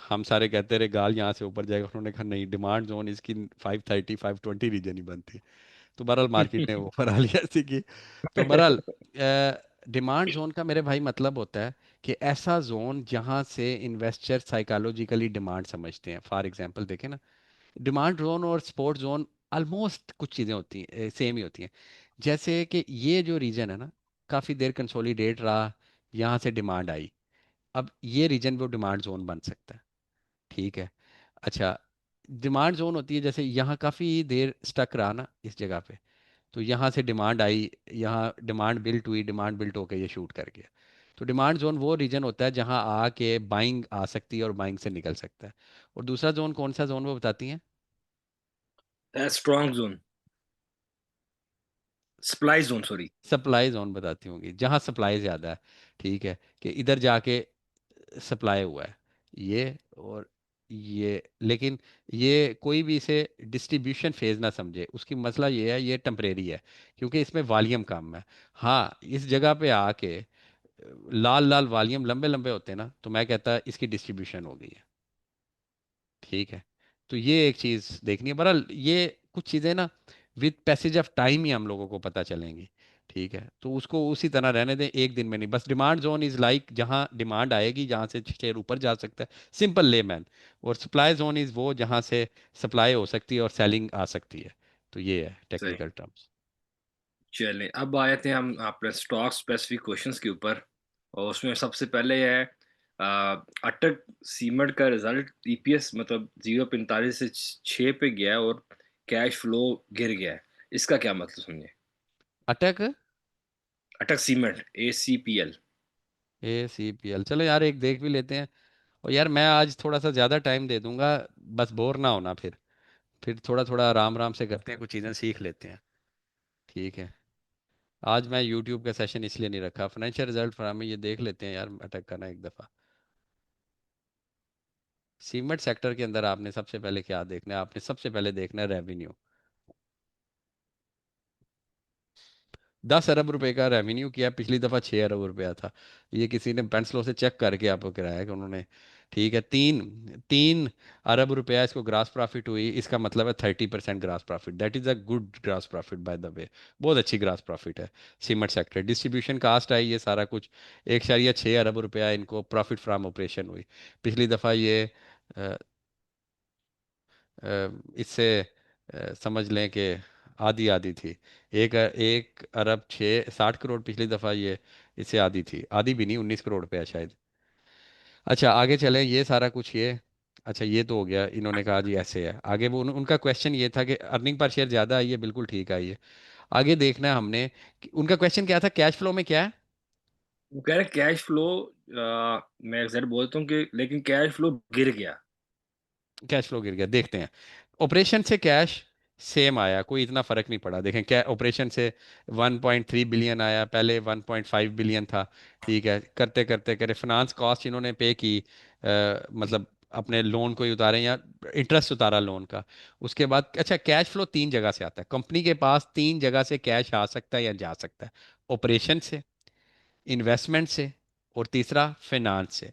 हम सारे कहते रहे गाल यहाँ से ऊपर जाएगा, उन्होंने कहा नहीं, डिमांड जोन इसकी 530 520 रीजन ही बनती। तो बहरहाल मार्केट ने वो फरा लिया ऐसी की। तो बहरहाल डिमांड जोन का मेरे भाई मतलब होता है कि ऐसा जोन जहाँ से इन्वेस्टर साइकोलॉजिकली डिमांड समझते हैं। फॉर एग्जांपल देखें ना, डिमांड जोन और सपोर्ट जोन ऑलमोस्ट कुछ चीज़ें होती हैं, सेम ही होती हैं। जैसे कि ये जो रीजन है ना, काफ़ी देर कंसोलिडेट रहा, यहाँ से डिमांड आई, अब ये रीजन वो डिमांड जोन बन सकता है। ठीक है, अच्छा, डिमांड जोन होती है जैसे यहाँ काफ़ी देर स्टक रहा ना इस जगह पे, तो यहाँ से डिमांड आई, यहाँ डिमांड बिल्ट हुई, डिमांड बिल्ट होकर ये शूट कर गया। तो डिमांड जोन वो रीजन होता है जहाँ आके बाइंग आ सकती है और बाइंग से निकल सकता है। और दूसरा जोन कौन सा जोन वो बताती हैं? Strong zone, supply zone sorry. Supply zone बताती होंगी, जहाँ सप्लाई ज़्यादा है। ठीक है, कि इधर जाके सप्लाई हुआ है ये, और ये, लेकिन ये कोई भी इसे डिस्ट्रीब्यूशन फेज ना समझे, उसकी मसला ये है, ये टेम्परेरी है, क्योंकि इसमें वॉल्यूम कम है। हाँ, इस जगह पे आके लाल लाल वॉल्यूम लंबे लंबे होते हैं ना, तो मैं कहता इसकी डिस्ट्रीब्यूशन हो गई है। ठीक है, तो ये एक चीज़ देखनी है। बहरहाल ये कुछ चीज़ें ना विद पैसेज ऑफ टाइम ही हम लोगों को पता चलेंगी। ठीक है, तो उसको उसी तरह रहने दें, एक दिन में नहीं। बस डिमांड जोन इज़ लाइक जहाँ डिमांड आएगी, जहाँ से शेयर ऊपर जा सकता है, सिंपल लेमैन। और सप्लाई जोन इज़ वो जहाँ से सप्लाई हो सकती है और सेलिंग आ सकती है। तो ये है सही। Technical terms. चलें, अब आए थे हम अपने स्टॉक स्पेसिफिक क्वेश्चंस के ऊपर, और उसमें सबसे पहले है अटक सीमेंट का रिजल्ट ईपीएस मतलब 0.45 से 6 पे गया है और कैश फ्लो गिर गया है। इसका क्या मतलब समझे? अटक अटक सीमेंट, ACPL। ACPL, चलो यार एक देख भी लेते हैं। और यार मैं आज थोड़ा सा ज़्यादा टाइम दे दूंगा, बस बोर ना होना फिर थोड़ा थोड़ा आराम आराम से करते हैं, कुछ चीज़ें सीख लेते हैं। ठीक है। आज मैं यूट्यूब का सेशन इसलिए नहीं रखा, फाइनेंशियल रिजल्ट फॉर ये देख लेते हैं यार, अटक करना एक दफ़ा। सीमेंट सेक्टर के अंदर आपने सबसे पहले क्या देखना है? आपने सबसे पहले देखना है रेवेन्यू। 10 अरब रुपए का रेवेन्यू किया, पिछली दफा 6 अरब रुपया था। ये किसी ने पेंसलो से चेक करके आपको कराया कि उन्होंने। ठीक है, तीन तीन अरब रुपया इसको ग्रास प्रॉफिट हुई, इसका मतलब है 30% grass profit. That is a good grass profit by the way. बहुत अच्छी ग्रास प्रॉफिट है सीमेंट सेक्टर। डिस्ट्रीब्यूशन कास्ट आई ये सारा कुछ, 1.6 अरब रुपया इनको प्रॉफिट फ्रॉम ऑपरेशन हुई। पिछली दफा ये अ, इससे समझ लें कि आधी आधी थी। 1 अरब 60 करोड़ पिछली दफ़ा ये, इससे आधी थी, आधी भी नहीं, 19 करोड़ पे है शायद। अच्छा आगे चलें, ये सारा कुछ ये। अच्छा ये तो हो गया, इन्होंने कहा जी ऐसे है। आगे वो उनका क्वेश्चन ये था कि अर्निंग पर शेयर ज़्यादा आई है, बिल्कुल ठीक आई है। आगे देखना है हमने कि उनका क्वेश्चन क्या था, कैश फ्लो में क्या है। वो कह रहे कैश फ्लो, मैं एग्जैक्ट बोलता हूँ कि लेकिन कैश फ्लो गिर गया। कैश फ्लो गिर गया, देखते हैं। ऑपरेशन से कैश सेम आया, कोई इतना फर्क नहीं पड़ा। देखें क्या ऑपरेशन से 1.3 बिलियन आया, पहले 1.5 बिलियन था। ठीक है, करते करते करे फाइनेंस कॉस्ट इन्होंने पे की, मतलब अपने लोन को ही उतारे या इंटरेस्ट उतारा लोन का। उसके बाद अच्छा कैश फ्लो 3 जगह से आता है, कंपनी के पास 3 जगह से कैश आ सकता है या जा सकता है। ऑपरेशन से, इन्वेस्टमेंट से, और तीसरा फाइनेंस से।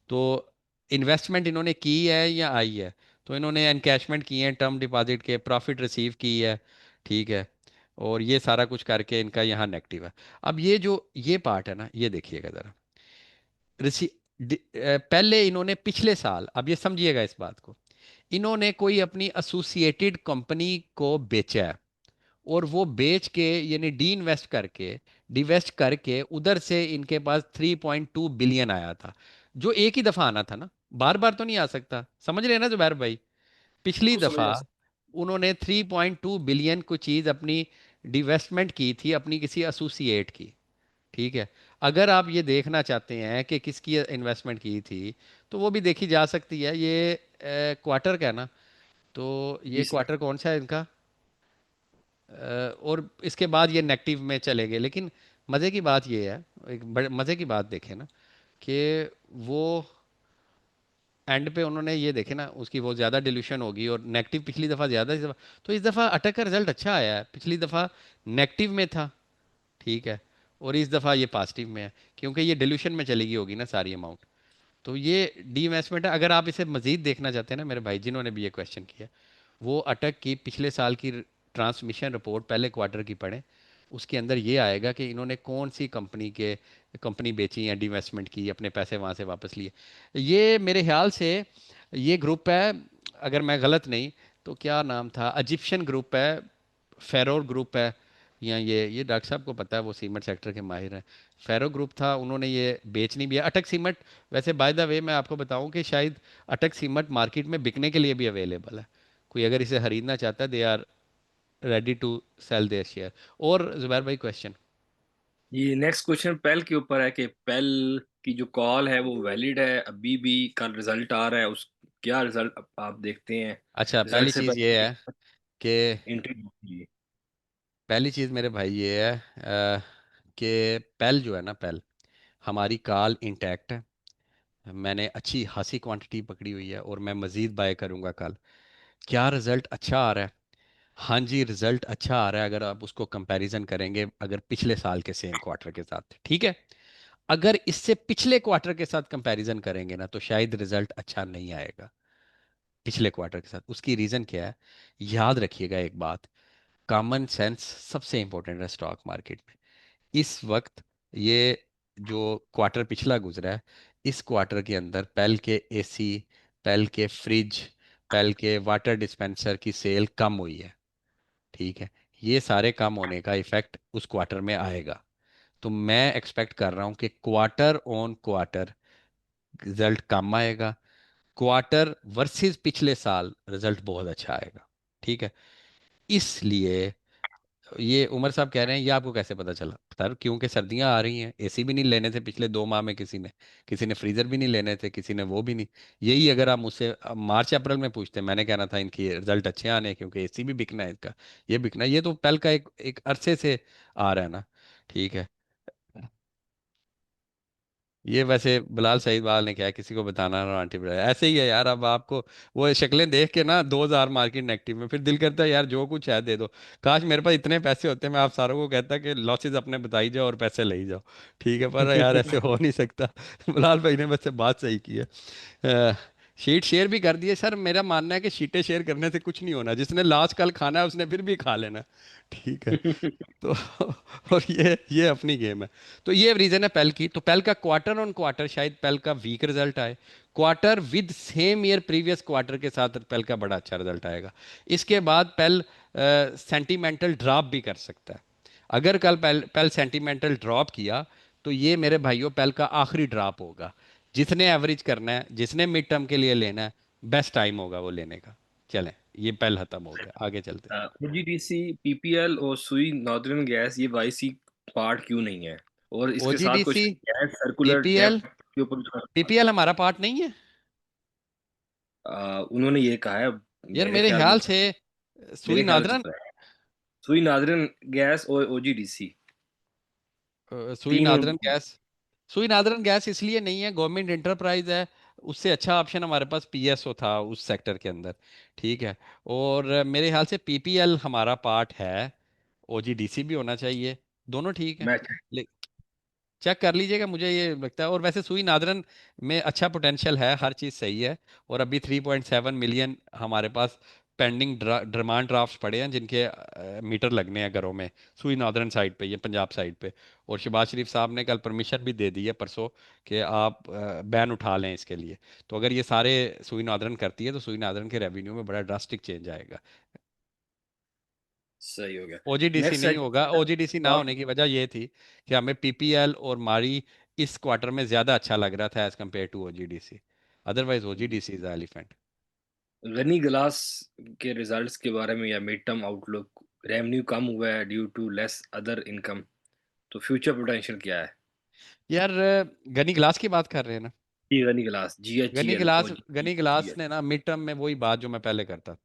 तो इन्वेस्टमेंट इन्होंने की है या आई है? तो इन्होंने एनकैशमेंट किए हैं टर्म डिपॉजिट के, प्रॉफिट रिसीव की है। ठीक है। और ये सारा कुछ करके इनका यहाँ नेगेटिव है। अब ये जो ये पार्ट है ना, ये देखिएगा ज़रा। रिसी पहले इन्होंने पिछले साल, अब ये समझिएगा इस बात को, इन्होंने कोई अपनी एसोसिएटेड कंपनी को बेचा है, और वो बेच के यानी डी इन्वेस्ट करके, डिवेस्ट करके उधर से इनके पास 3.2 बिलियन आया था, जो एक ही दफा आना था ना, बार बार तो नहीं आ सकता। समझ रहे हैं ना जुबैर भाई? पिछली बिल्कुल समझ दफा गया। उन्होंने 3.2 बिलियन को चीज अपनी डिवेस्टमेंट की थी, अपनी किसी एसोसिएट की। ठीक है। अगर आप ये देखना चाहते हैं कि किसकी इन्वेस्टमेंट की थी, तो वो भी देखी जा सकती है। ये क्वार्टर का है ना, तो जी ये सर। क्वार्टर कौन सा है इनका? और इसके बाद ये नेगेटिव में चले गए। लेकिन मज़े की बात ये है, एक बड़े मज़े की बात देखें ना, कि वो एंड पे उन्होंने ये देखे ना, उसकी वो ज़्यादा डिल्यूशन होगी और नेगेटिव पिछली दफ़ा ज़्यादा, इस दफ़ा तो इस दफ़ा अटक का रिजल्ट अच्छा आया है, पिछली दफ़ा नेगेटिव में था। ठीक है। और इस दफ़ा ये पॉजिटिव में है, क्योंकि ये डिल्यूशन में चली गई होगी ना सारी अमाउंट। तो ये डी इन्वेस्टमेंट है। अगर आप इसे मज़ीद देखना चाहते हैं ना मेरे भाई, जिन्होंने भी ये क्वेश्चन किया, वो अटक की पिछले साल की ट्रांसमिशन रिपोर्ट पहले क्वार्टर की पढ़ें। उसके अंदर ये आएगा कि इन्होंने कौन सी कंपनी बेची या डिवेस्टमेंट की, अपने पैसे वहाँ से वापस लिए। ये मेरे ख्याल से ये ग्रुप है, अगर मैं गलत नहीं, तो क्या नाम था, इजिप्शियन ग्रुप है, फेरोर ग्रुप है, या ये डॉक्टर साहब को पता है, वो सीमेंट सेक्टर के माहिर हैं। फेरो ग्रुप था, उन्होंने ये बेचनी भी है अटक सीमेंट। वैसे बाय द वे मैं आपको बताऊं कि शायद अटक सीमेंट मार्केट में बिकने के लिए भी अवेलेबल है। कोई अगर इसे खरीदना चाहता है, they are ready to sell their share. और जुबैर भाई क्वेश्चन। ये नेक्स्ट क्वेश्चन पेल के ऊपर है कि पेल की जो कॉल है वो वैलिड है अभी भी? कल रिजल्ट आ रहा है, उस क्या रिजल्ट आप देखते हैं? अच्छा रिजल्ट पहली से चीज़ ये पहले है कि, एंट्री जी। पहली चीज़ मेरे भाई ये है कि पेल जो है ना, पेल हमारी कॉल इंटैक्ट है। मैंने अच्छी खासी क्वांटिटी पकड़ी हुई है और मैं मज़ीद बाय करूंगा कल। क्या रिजल्ट अच्छा आ रहा है? हाँ जी, रिजल्ट अच्छा आ रहा है अगर आप उसको कंपैरिजन करेंगे अगर पिछले साल के सेम क्वार्टर के साथ। ठीक है। अगर इससे पिछले क्वार्टर के साथ कंपैरिजन करेंगे ना, तो शायद रिजल्ट अच्छा नहीं आएगा पिछले क्वार्टर के साथ। उसकी रीज़न क्या है? याद रखिएगा एक बात, कॉमन सेंस सबसे इंपॉर्टेंट है स्टॉक मार्केट में। इस वक्त ये जो क्वार्टर पिछला गुजरा है, इस क्वार्टर के अंदर पेल के एसी, पेल के फ्रिज, पेल के वाटर डिस्पेंसर की सेल कम हुई है। ठीक है। ये सारे कम होने का इफेक्ट उस क्वार्टर में आएगा। तो मैं एक्सपेक्ट कर रहा हूं कि क्वार्टर ऑन क्वार्टर रिजल्ट कम आएगा। क्वार्टर वर्सेस पिछले साल रिजल्ट बहुत अच्छा आएगा। ठीक है। इसलिए ये उमर साहब कह रहे हैं, ये आपको कैसे पता चला सर? क्योंकि सर्दियां आ रही हैं, एसी भी नहीं लेने थे पिछले 2 माह में किसी ने, किसी ने फ्रीजर भी नहीं लेने थे, किसी ने वो भी नहीं। यही अगर आप मुझसे मार्च अप्रैल में पूछते, मैंने कहना था इनकी रिजल्ट अच्छे आने हैं, क्योंकि एसी भी बिकना है इसका, ये बिकना है। ये तो पहल का एक एक अरसे से आ रहा है ना। ठीक है। ये वैसे बिलाल सईद वाल ने क्या किसी को बताना ना, आंटी बताया ऐसे ही है यार। अब आपको वो शक्लें देख के ना 2,000 मार्केट नेगेटिव में, फिर दिल करता है यार जो कुछ है दे दो। काश मेरे पास इतने पैसे होते, मैं आप सारों को कहता कि लॉसेस अपने बताई जाओ और पैसे ले ही जाओ। ठीक है, पर यार ऐसे हो नहीं सकता। बिलाल भाई ने बस बात सही की है। शीट शेयर भी कर दिए सर। मेरा मानना है कि शीटें शेयर करने से कुछ नहीं होना, जिसने लास्ट कल खाना है उसने फिर भी खा लेना। ठीक है। तो और ये अपनी गेम है। तो ये रीजन है पेल की। तो पेल का क्वार्टर ऑन क्वार्टर शायद पेल का वीक रिजल्ट आए। Quarter with same year previous quarter के साथ पेल का बड़ा अच्छा रिजल्ट आएगा। इसके बाद पेल सेंटिमेंटल ड्रॉप भी कर सकता है। अगर कल पेल पेल सेंटिमेंटल ड्रॉप किया, तो ये मेरे भाइयों पेल का आखिरी ड्रॉप होगा। जिसने एवरेज करना है, जिसने मिड टर्म के लिए लेना है, बेस्ट टाइम होगा वो लेने का। चलें, ये पेल खत्म हो गया, आगे चलते हैं। ओजीडीसी, पीपीएल और सुई नॉर्दर्न गैस ये वाईसी पार्ट क्यों नहीं है? और इसके साथ कुछ OGDC, gas circular PPL, depth के ऊपर भी थोड़ा पीपीएल हमारा पार्ट नहीं है उन्होंने ये कहा है, यार मेरे मेरे ख्याल में ख्याल तो। से। सुई मेरे ख्याल से नादरन, तो है। सुई नॉर्दर्न गैस और ओजीडीसी सुई तीन नादरन गैस, सुई नादरन गैस इसलिए नहीं है, गवर्नमेंट इंटरप्राइज है। उससे अच्छा ऑप्शन हमारे पास पीएसओ था उस सेक्टर के अंदर। ठीक है। और मेरे ख्याल से पीपीएल हमारा पार्ट है। ओजीडीसी भी होना चाहिए। दोनों ठीक है। मैच। चेक कर लीजिएगा, मुझे ये लगता है। और वैसे सुई नादरन में अच्छा पोटेंशियल है, हर चीज़ सही है। और अभी 3.7 मिलियन हमारे पास पेंडिंग डिमांड ड्राफ्ट पड़े हैं, जिनके मीटर लगने हैं घरों में, सुई नादरन साइड पे, ये पंजाब साइड पे। और शहबाज शरीफ साहब ने कल परमिशन भी दे दी है परसों कि आप बैन उठा लें इसके लिए। तो अगर ये सारे सुई नादरन करती है, तो सुई नादरन के रेवेन्यू में बड़ा ड्रास्टिक चेंज आएगा। सही हो गया। ओजीडीसी नेक्स्ट नहीं होगा। है ओजीडीसी ना होने की वजह ये थी कि हमें पीपीएल और मारी इस क्वार्टर में ज्यादा अच्छा लग रहा था as compare to OGDC. Otherwise OGDC is elephant. Ghani glass के रिजल्ट्स के बारे में या मिड टर्म आउटलुक। रेवेन्यू कम हुआ है due to less other income, तो फ्यूचर पोटेंशियल क्या है? यार गनी ग्लास की बात कर रहे हैं ना? जी, गनी ग्लास, गनी जीएचजीएल ग्लास, और गनी जीएल। ग्लास ने ना मिड टर्म में वही बात जो मैं पहले करता था।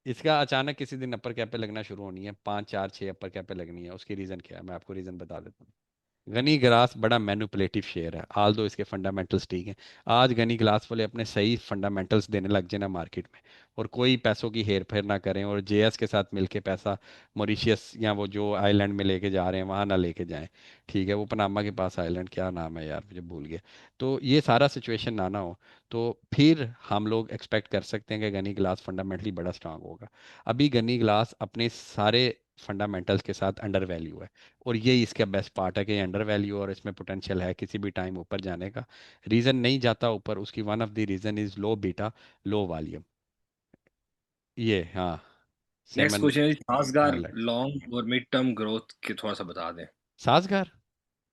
इसका अचानक किसी दिन अपर कैप पे लगना शुरू होनी है, 5 4 6 अपर कैप पे लगनी है। उसकी रीजन क्या है, मैं आपको रीजन बता देता हूँ। गनी ग्लास बड़ा मैनिपुलेटिव शेयर है, आल दो इसके फंडामेंटल्स ठीक हैं। आज गनी ग्लास वाले अपने सही फंडामेंटल्स देने लग जाए ना मार्केट में, और कोई पैसों की हेर फेर ना करें, और जेएस के साथ मिलके पैसा मॉरिशियस या वो जो आइलैंड में लेके जा रहे हैं वहाँ ना लेके जाएं। ठीक है, वो पनामा के पास आइलैंड, क्या नाम है यार मुझे भूल गया। तो ये सारा सिचुएशन ना ना हो, तो फिर हम लोग एक्सपेक्ट कर सकते हैं कि गनी ग्लास फंडामेंटली बड़ा स्ट्रांग होगा। अभी गनी ग्लास अपने सारे फंडामेंटल्स के साथ अंडर वैल्यू है। और ये इसका बेस्ट पार्ट है कि अंडर वैल्यू और इसमें पोटेंशियल है किसी भी टाइम ऊपर जाने का। रीज़न नहीं जाता ऊपर, उसकी one of the reason is low beta, low volume. ये हाँ, नेक्स्ट सेमन क्वेश्चन है साजगार हाईलाइट्स। लॉन्ग और मिड टर्म ग्रोथ के थोड़ा सा बता दें। साजगार,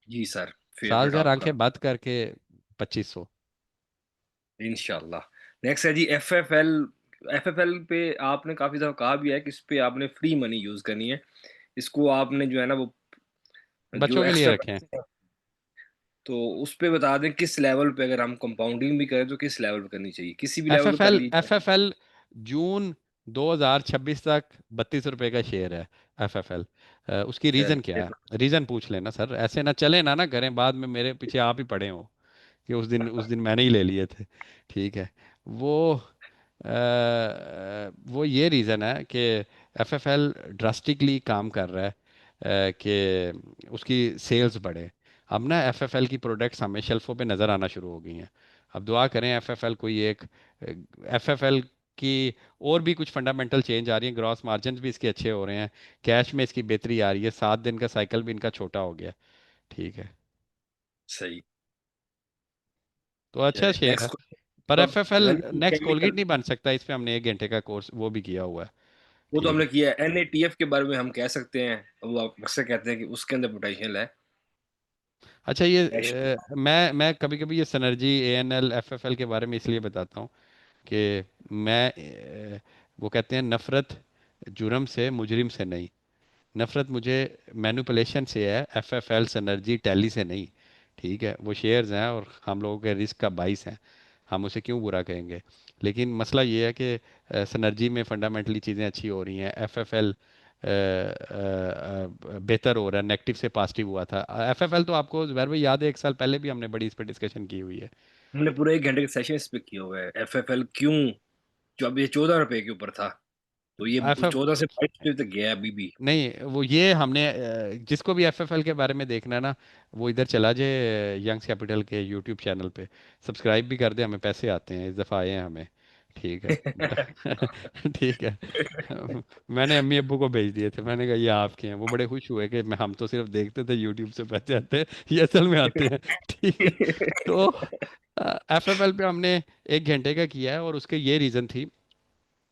जी सर, फेवरेट साजगार आपका। आंखें बंद करके 2500। इंशाल्लाह। नेक्स्ट है जी एफएफएल। एफएफएल पे आपने काफी दफा कहा भी है कि इस पे आपने फ्री मनी यूज करनी है। इसको आपने जो है ना वो जो बच्चों के लिए एक्स्ट्रा रखें। पैसे हैं, तो उस पे बता दें किस लेवल पे, अगर हम कंपाउंडिंग भी करें तो किस लेवल पे करनी चाहिए, किसी भी एफ लेवल पे एफ कर एल लीजिए। एफ एफ एल जून 2026 तक 32 रुपए का शेयर है। एफ एफ एल, उसकी रीज़न क्या चलिए। है? रीज़न पूछ लेना सर, ऐसे ना चले ना ना करें बाद में मेरे पीछे आप ही पड़े हो कि उस दिन मैंने ही ले लिए थे। ठीक है। वो वो ये रीज़न है कि एफएफएल ड्रास्टिकली काम कर रहा है कि उसकी सेल्स बढ़े। अब ना एफएफएल की प्रोडक्ट्स हमें शेल्फों पे नज़र आना शुरू हो गई हैं। अब दुआ करें एफएफएल कोई एक, एफएफएल की और भी कुछ फंडामेंटल चेंज आ रही है, ग्रॉस मार्जिन भी इसके अच्छे हो रहे हैं, कैश में इसकी बेहतरी आ रही है, 7 दिन का साइकिल भी इनका छोटा हो गया। ठीक है। सही। तो अच्छा चलिए शेयर है। नेक्स्ट पर question. FFL Ghani next Colgate chemical. नहीं बन सकता, इस पे हमने 1 घंटे का कोर्स वो भी किया हुआ है। वो तो ठीक हमने है। किया है। एनएटीएफ के बारे में हम कह सकते हैं, वो आप अक्सर कहते हैं कि उसके अंदर पोटेंशियल है। अच्छा ये कैश। मैं कभी कभी ये सनर्जी ANL FFL के बारे में इसलिए बताता हूँ कि मैं वो कहते हैं नफरत जुर्म से मुजरिम से नहीं, नफरत मुझे मैनिपुलेशन से है, FFL सनर्जी टैली से नहीं। ठीक है, वो शेयर्स हैं और हम लोगों के रिस्क का बाइस हैं, हम उसे क्यों बुरा कहेंगे। लेकिन मसला ये है कि सनर्जी में फंडामेंटली चीज़ें अच्छी हो रही हैं, FFL बेहतर हो रहा है, नेगेटिव से पॉजिटिव हुआ था। FFL तो आपको जुबैर भाई याद है, एक साल पहले भी हमने बड़ी इस पर डिस्कशन की हुई है। हमने पूरे 1 घंटे के सेशन इस पे किए हुए हैं, FFL क्यों, जो अब ये 14 रुपए के ऊपर था, तो ये एफ एफ 14 से 22 रुपए तक गया है अभी भी। नहीं, वो ये हमने जिसको भी FFL के बारे में देखना है ना, वो इधर चला जाए यंग्स कैपिटल के यूट्यूब चैनल पे, सब्सक्राइब भी कर दे, हमें पैसे आते हैं, इस दफ़ा आए हैं हमें। ठीक है बता ठीक है। मैंने अम्मी अब्बू को भेज दिए थे, मैंने कहा ये आपके हैं, वो बड़े खुश हुए कि हम तो सिर्फ देखते थे यूट्यूब से पैसे आते हैं, ये असल में आते हैं। ठीक है, तो FFL पे हमने 1 घंटे का किया है और उसके ये रीज़न थी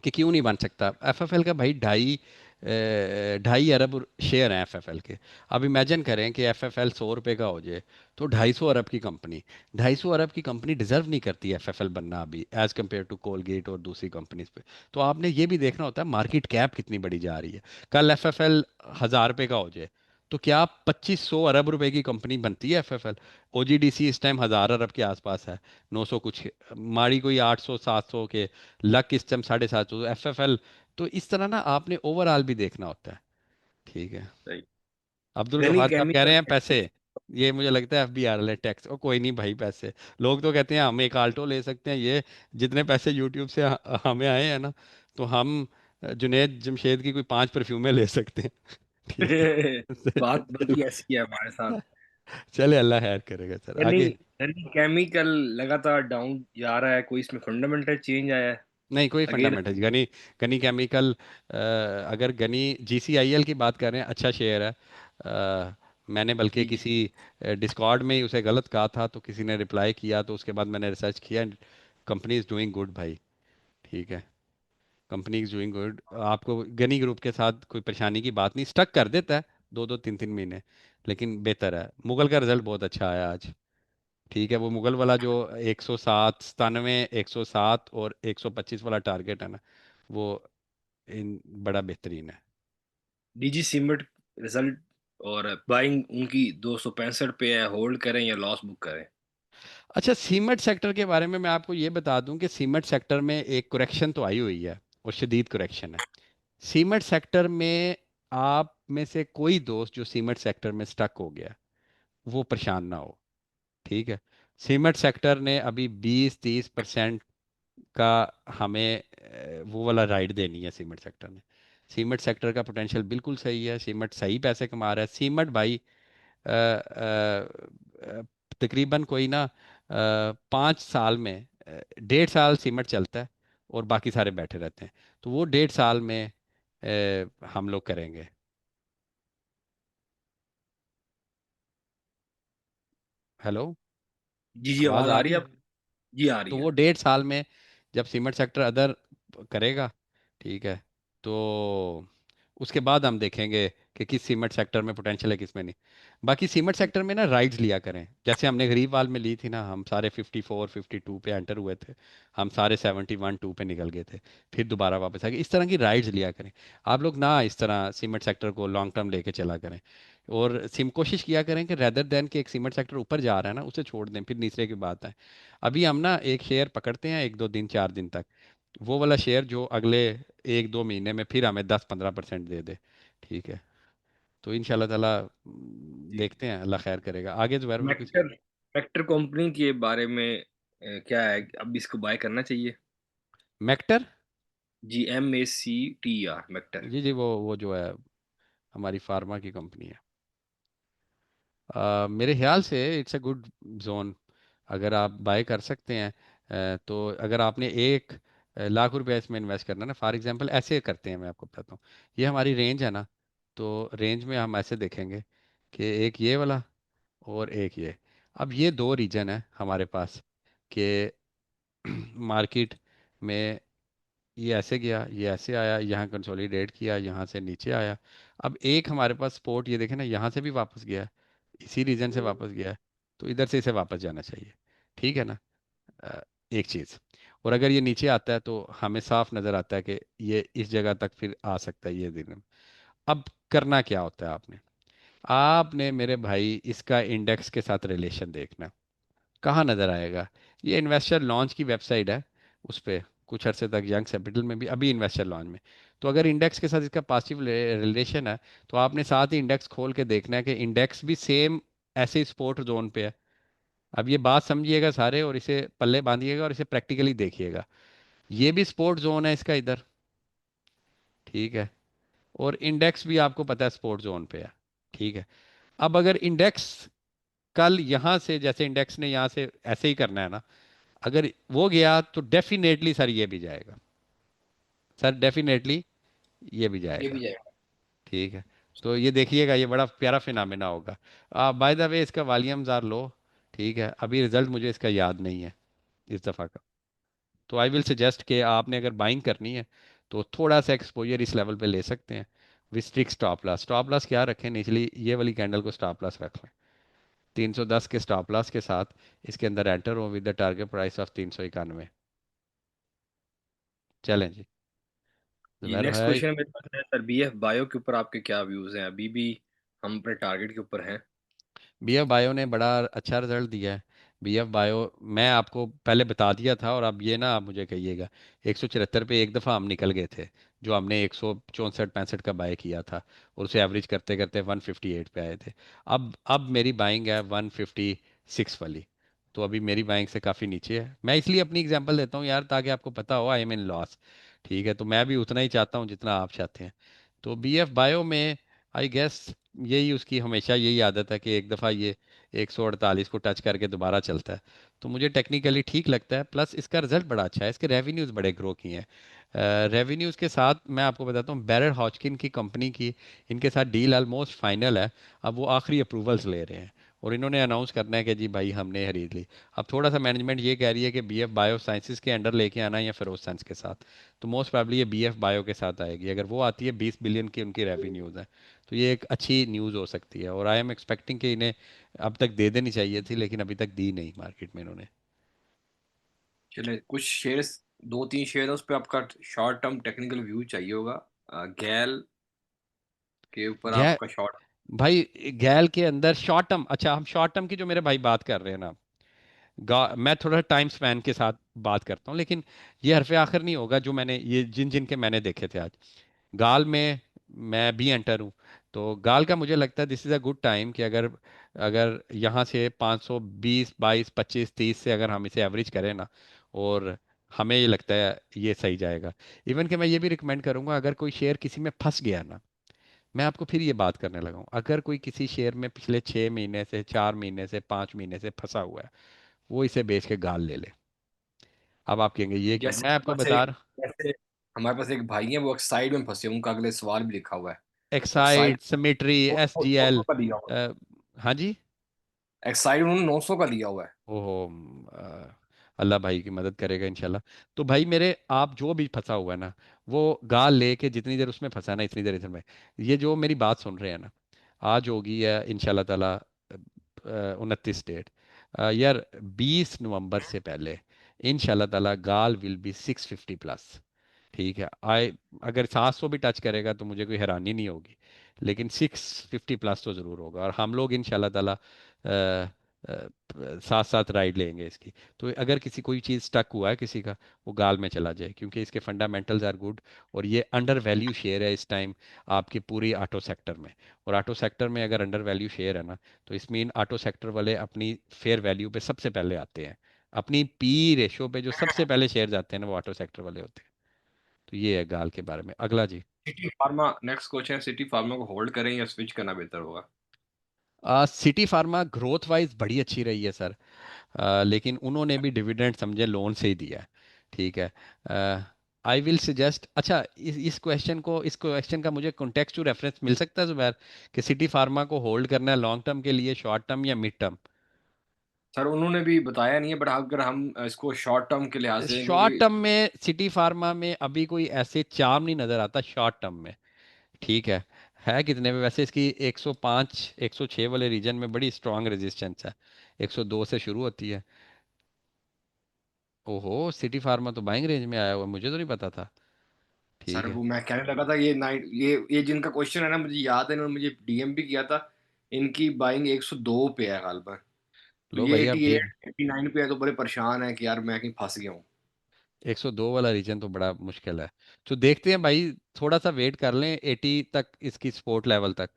कि क्यों नहीं बन सकता। FFL का भाई 2.5 अरब शेयर हैं FFL के। अब इमेजिन करें कि FFL 100 रुपये का हो जाए, तो 250 अरब की कंपनी, 250 अरब की कंपनी डिजर्व नहीं करती FFL बनना अभी, एज कम्पेयर टू कोलगेट और दूसरी कंपनीज पे। तो आपने ये भी देखना होता है मार्केट कैप कितनी बड़ी जा रही है। कल FFL 1000 रुपये का हो जाए, तो क्या 2500 अरब रुपए की कंपनी बनती है FFL। OGDC इस टाइम 1000 अरब के आसपास है, 900 कुछ, माड़ी कोई 800 700 के, लक इस टाइम 750, FFL। तो इस तरह ना आपने ओवरऑल भी देखना होता है। ठीक है। सही। अब्दुल गनी गफार साहब कह रहे केमिकल। हैं पैसे, ये मुझे लगता है FBR वाले टैक्स, और कोई नहीं भाई पैसे, लोग तो कहते हैं हम एक आल्टो ले सकते हैं, ये जितने पैसे यूट्यूब से हमें आए हैं ना, तो हम जुनेद जमशेद की कोई 5 परफ्यूमें ले सकते हैं। ठीक है। बात बल्कि ऐसी है हमारे साथ। चले, अल्लाह खैर करेगा सर गनी आगे। गनी केमिकल लगातार डाउन जा रहा है, कोई इसमें फंडामेंटल चेंज आया है? नहीं, कोई again. Fundamental, Ghani Ghani chemical, अगर गनी GCIL की बात कर रहे हैं, अच्छा शेयर है। मैंने बल्कि जी जी। किसी डिस्कॉर्ड में ही उसे गलत कहा था, तो किसी ने रिप्लाई किया, तो उसके बाद मैंने रिसर्च किया, कंपनी इज़ डूइंग गुड भाई। ठीक है, कंपनी इज़ डूइंग गुड। आपको गनी ग्रुप के साथ कोई परेशानी की बात नहीं, स्टक कर देता है 2 2 3 3 महीने, लेकिन बेहतर है। मुगल का रिजल्ट बहुत अच्छा आया आज। ठीक है, वो मुगल वाला जो 107 97 107 और 125 वाला टारगेट है ना, वो इन बड़ा बेहतरीन है। डीजी सीमेंट रिजल्ट और बाइंग उनकी 265 पे है, होल्ड करें या लॉस बुक करें? अच्छा, सीमेंट सेक्टर के बारे में मैं आपको ये बता दूं कि सीमेंट सेक्टर में एक कुरेक्शन तो आई हुई है, और शदीद कुरेक्शन है सीमेंट सेक्टर में। आप में से कोई दोस्त जो सीमेंट सेक्टर में स्टक हो गया, वो परेशान ना हो। ठीक है, सीमेंट सेक्टर ने अभी 20 30% का हमें वो वाला राइड देनी है सीमेंट सेक्टर ने। सीमेंट सेक्टर का पोटेंशियल बिल्कुल सही है, सीमेंट सही पैसे कमा रहा है। सीमेंट भाई तकरीबन कोई ना 5 साल में 1.5 साल सीमेंट चलता है, और बाकी सारे बैठे रहते हैं। तो वो 1.5 साल में हम लोग करेंगे। हेलो, जी जी, आवाज़ आवाज आ आ रही रही है है। आप? जी आ रही तो है। वो 1.5 साल में जब सीमेंट सेक्टर अदर करेगा, ठीक है, तो उसके बाद हम देखेंगे कि किस सीमेंट सेक्टर में पोटेंशियल है, किस में नहीं। बाकी सीमेंट सेक्टर में ना राइड्स लिया करें, जैसे हमने गरीबवाल में ली थी ना, हम सारे 54 52 पे एंटर हुए थे, हम सारे 71 2 पे निकल गए थे, फिर दोबारा वापस आ गए। इस तरह की राइड्स लिया करें आप लोग ना, इस तरह सीमेंट सेक्टर को लॉन्ग टर्म लेके चला करें। और सिम कोशिश किया करें कि रेदर देन कि एक सीमेंट सेक्टर ऊपर जा रहा है ना, उसे छोड़ दें, फिर तीसरे की बात है। अभी हम ना एक शेयर पकड़ते हैं 1 2 दिन 4 दिन तक, वो वाला शेयर जो अगले 1 2 महीने में फिर हमें 10 15% दे दे। ठीक है, तो इंशाल्लाह ताला जी। देखते हैं, अल्लाह खैर करेगा आगे। जुबैर भाई कुछ। मेक्टर मेक्टर कंपनी के बारे में क्या है, अब इसको बाय करना चाहिए? मेक्टर, जी, MACTER, मेक्टर। जी जी, वो जो है हमारी फार्मा की कंपनी है। मेरे ख्याल से इट्स अ गुड जोन, अगर आप बाय कर सकते हैं। तो अगर आपने 1 लाख रुपया इसमें इन्वेस्ट करना है ना, फॉर एग्जांपल ऐसे करते हैं, मैं आपको बताता हूँ, ये हमारी रेंज है ना, तो रेंज में हम ऐसे देखेंगे कि एक ये वाला और एक ये। अब ये दो रीजन है हमारे पास कि मार्केट में ये ऐसे गया, ये ऐसे आया, यहाँ कंसोलिडेट किया, यहाँ से नीचे आया। अब एक हमारे पास सपोर्ट, ये देखें ना, यहाँ से भी वापस गया, इसी रीजन से वापस गया है, तो इधर से इसे वापस जाना चाहिए। ठीक है ना। अ, एक चीज़, और अगर ये नीचे आता है तो हमें साफ नज़र आता है कि ये इस जगह तक फिर आ सकता है ये दिन। अब करना क्या होता है आपने, आपने मेरे भाई इसका इंडेक्स के साथ रिलेशन देखना। कहाँ नज़र आएगा, ये इन्वेस्टर लॉन्च की वेबसाइट है, उस पर कुछ अरसे तक यंग कैपिटल में भी, अभी इन्वेस्टर लॉन्च में। तो अगर इंडेक्स के साथ इसका पॉजिटिव रिलेशन है, तो आपने साथ ही इंडेक्स खोल के देखना है कि इंडेक्स भी सेम ऐसे ही सपोर्ट जोन पे है। अब ये बात समझिएगा सारे, और इसे पल्ले बांधिएगा और इसे प्रैक्टिकली देखिएगा। ये भी स्पोर्ट जोन है इसका इधर, ठीक है, और इंडेक्स भी आपको पता है स्पोर्ट जोन पे है। ठीक है। अब अगर इंडेक्स कल यहाँ से, जैसे इंडेक्स ने यहाँ से ऐसे ही करना है ना, अगर वो गया तो डेफिनेटली सर ये भी जाएगा, सर डेफिनेटली ये भी ये भी जाएगा। जाएगा। ठीक है। तो ये देखिएगा, ये बड़ा प्यारा फिनोमेना होगा। बाय द वे इसका वॉल्यूम्स आर लो। ठीक है, अभी रिजल्ट मुझे इसका याद नहीं है इस दफ़ा का। तो आई विल सजेस्ट कि आपने अगर बाइंग करनी है तो थोड़ा सा एक्सपोजर इस लेवल पे ले सकते हैं। विस्ट्रिक स्टॉप लॉस, स्टॉप लॉस क्या रखें, निचली ये वाली कैंडल को स्टॉप लॉस रख लें, 310 के स्टॉप लॉस के साथ इसके अंदर एंटर हो with the target price of 391। चलें जी, ये जुबैर नेक्स्ट भाई। क्वेश्चन मेरे पास है सर, बीएफ बायो के ऊपर आपके क्या व्यूज हैं? अभी भी हम अपने टारगेट के ऊपर हैं? बीएफ बायो ने बड़ा अच्छा रिजल्ट दिया है। बीएफ बायो, मैं आपको पहले बता दिया था, और अब ये ना आप मुझे कहिएगा, 174 पे एक दफ़ा हम निकल गए थे, जो हमने 164-65 का बाय किया था, और उसे एवरेज करते करते 158 पे आए थे। अब मेरी बाइंग है 156 वाली, तो अभी मेरी बाइंग से काफ़ी नीचे है। मैं इसलिए अपनी एग्जांपल देता हूँ यार, ताकि आपको पता हो आई एम इन लॉस। ठीक है, तो मैं भी उतना ही चाहता हूँ जितना आप चाहते हैं। तो बीएफ बायो में आई गेस यही उसकी हमेशा यही आदत है कि एक दफ़ा ये 148 को टच करके दोबारा चलता है। तो मुझे टेक्निकली ठीक लगता है, प्लस इसका रिजल्ट बड़ा अच्छा है, इसके रेवेन्यूज़ बड़े ग्रो किए हैं। रेवेन्यूज़ के साथ मैं आपको बताता हूँ, बैरर हॉजकिन की कंपनी की इनके साथ डील ऑलमोस्ट फाइनल है। अब वो आखिरी अप्रूवल्स ले रहे हैं, और इन्होंने अनाउंस करना है कि जी भाई हमने खरीद ली। अब थोड़ा सा मैनेजमेंट ये कह रही है कि बीएफ बायो साइंसेज के अंडर लेके आना है या फिर साइंस के साथ। तो मोस्ट प्रोबेबली ये बीएफ बायो के साथ आएगी, अगर वो आती है 20 बिलियन की उनकी रेवेन्यूज़ है। तो ये एक अच्छी न्यूज़ हो सकती है, और आई एम एक्सपेक्टिंग कि इन्हें अब तक दे देनी चाहिए थी, लेकिन अभी तक दी नहीं मार्केट में इन्होंने। चले कुछ शेयर्स, दो तीन शेयर है उस पर आपका शॉर्ट टर्म टेक्निकल व्यू चाहिए होगा। गैल के ऊपर गै आपका शॉर्ट। भाई, गैल के अंदर शॉर्ट टर्म, अच्छा हम शॉर्ट टर्म की जो मेरे भाई बात कर रहे हैं ना, मैं थोड़ा टाइम स्पैन के साथ बात करता हूँ, लेकिन ये हरफ आखिर नहीं होगा जो मैंने ये जिन जिन के मैंने देखे थे आज। गाल में मैं भी एंटर हूँ, तो गाल का मुझे लगता है this is a good time कि अगर अगर यहाँ से 520 22 25 30 से अगर हम इसे एवरेज करें ना, और हमें ये लगता है ये सही जाएगा। इवन कि मैं ये भी रिकमेंड करूंगा, अगर कोई शेयर किसी में फंस गया ना, मैं आपको फिर ये बात करने लगा हूँ, अगर कोई किसी शेयर में पिछले 6 महीने से, 4 महीने से, 5 महीने से फंसा हुआ है, वो इसे बेच के गाल ले ले। अब आप कहेंगे ये क्यों, जैसे मैं आपको हमारे पास बता एक रहा। जैसे हमारे पास एक भाई है, वो एक साइड में फंसे हैं, उनका अगले सवाल भी लिखा हुआ है। एक side Exide, symmetry, S G 900 L. का दिया हुआ हाँ जी। है, एक साइड उन्होंने 900 का दिया हुआ है। ओहो, अल्लाह भाई की मदद करेगा इंशाल्लाह। तो भाई मेरे, आप जो भी फंसा हुआ है ना, वो गाल लेके जितनी देर उसमें फंसा है ना, इतनी देर इधर में, ये जो मेरी बात सुन रहे हैं ना, आज होगी है इंशाल्लाह ताला 29 डेट, यार 20 नवंबर से पहले इंशाल्लाह ताला गाल विल बी 650 प्लस। ठीक है, आई अगर 700 भी टच करेगा तो मुझे कोई हैरानी नहीं होगी, लेकिन 650 प्लस तो ज़रूर होगा, और हम लोग इंशाल्लाह ताला साथ साथ राइड लेंगे इसकी। तो अगर किसी कोई चीज़ स्टक हुआ है किसी का, वो गाल में चला जाए, क्योंकि इसके फंडामेंटल्स आर गुड, और ये अंडर वैल्यू शेयर है इस टाइम आपकी पूरी ऑटो सेक्टर में। और ऑटो सेक्टर में अगर अंडर वैल्यू शेयर है ना, तो इस मीन ऑटो सेक्टर वाले अपनी फेयर वैल्यू पे सबसे पहले आते हैं, अपनी पी रेशो पे जो सबसे पहले शेयर जाते हैं ना, वो ऑटो सेक्टर वाले होते हैं। तो ये है गाल के बारे में। अगला जी। City pharma, next question, city pharma को होल्ड करें या स्विच करना बेहतर होगा? सिटी फार्मा ग्रोथ वाइज बड़ी अच्छी रही है सर, लेकिन उन्होंने भी डिविडेंड समझे लोन से ही दिया है। ठीक है। आई विल सजेस्ट, अच्छा इस क्वेश्चन का मुझे कॉन्टेक्स्ट टू रेफरेंस मिल सकता है जुबैर, कि सिटी फार्मा को होल्ड करना है लॉन्ग टर्म के लिए, शॉर्ट टर्म या मिड टर्म? सर उन्होंने भी बताया नहीं है, बट अगर हम इसको शॉर्ट टर्म के लिहाज से, शॉर्ट क्योंकि टर्म में सिटी फार्मा में अभी कोई ऐसे चार्म नहीं नजर आता शॉर्ट टर्म में। ठीक है। है कितने में वैसे इसकी? 105 106 वाले रीजन में बड़ी स्ट्रांग रेजिस्टेंस है। 102 से शुरू होती है। ओहो, सिटी फार्मा तो बाइंग रेंज में आया हुआ है, मुझे तो नहीं पता था। सर ठीक है। वो मैं कहने लगा था, ये नाइन ये जिनका क्वेश्चन है ना, मुझे याद है, इन्होंने मुझे डीएम भी किया था। इनकी बाइंग 102 पे है गालबा। तो लो ये भाई, अब ठीक। 88 89 पे है, तो बड़े परेशान है कि यार मैं कहीं फंस गया हूँ। 102 वाला रीजन तो बड़ा मुश्किल है। तो देखते हैं भाई, थोड़ा सा वेट कर लें 80 तक, इसकी सपोर्ट लेवल तक।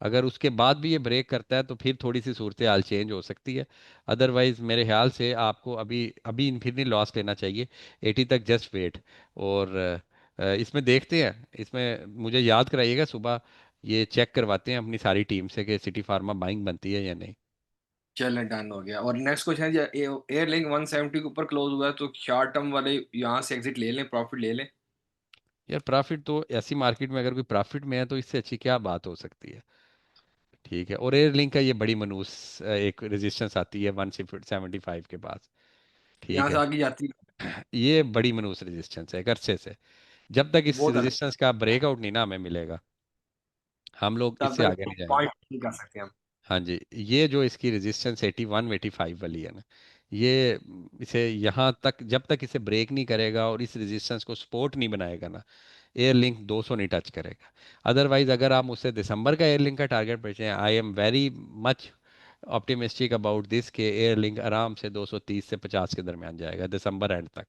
अगर उसके बाद भी ये ब्रेक करता है तो फिर थोड़ी सी सूरत हाल चेंज हो सकती है। अदरवाइज मेरे ख्याल से आपको अभी अभी फिर नहीं लॉस लेना चाहिए। 80 तक जस्ट वेट। और इसमें देखते हैं, इसमें मुझे याद कराइएगा सुबह, ये चेक करवाते हैं अपनी सारी टीम से कि सिटी फार्मा बाइंग बनती है या नहीं। चल डन हो गया। और नेक्स्ट क्वेश्चन है जी, एयरलिंक 170 के ऊपर क्लोज हुआ है, तो शॉर्ट टर्म वाले यहाँ से एग्जिट ले लें, प्रॉफिट ले लें? यार प्रॉफिट तो ऐसी मार्केट में अगर कोई प्रॉफिट में है तो इससे अच्छी क्या बात हो सकती है। ठीक है। और एयर लिंक का ये बड़ी मनूस एक रेजिस्टेंस आती है 175 के पास। ठीक यहाँ से है। आगे जाती है। ये बड़ी मनूस रेजिस्टेंस है एक अरसे से। जब तक इस वो तो रेजिस्टेंस का ब्रेकआउट नहीं ना हमें मिलेगा, हम लोग तब इससे तक आगे नहीं जाएंगे। पॉइंट नहीं कर सकते हम। हाँ जी। ये जो इसकी रेजिस्टेंस 81 85 वाली है ना, ये इसे यहाँ तक जब तक इसे ब्रेक नहीं करेगा और इस रेजिस्टेंस को सपोर्ट नहीं बनाएगा ना, एयर लिंक 200 नहीं टच करेगा। अदरवाइज अगर आप मुझसे दिसंबर का एयर लिंक का टारगेट पूछें, I am very much optimistic about this के एयर लिंक आराम से 230 से 50 के दरमियान जाएगा दिसंबर एंड तक।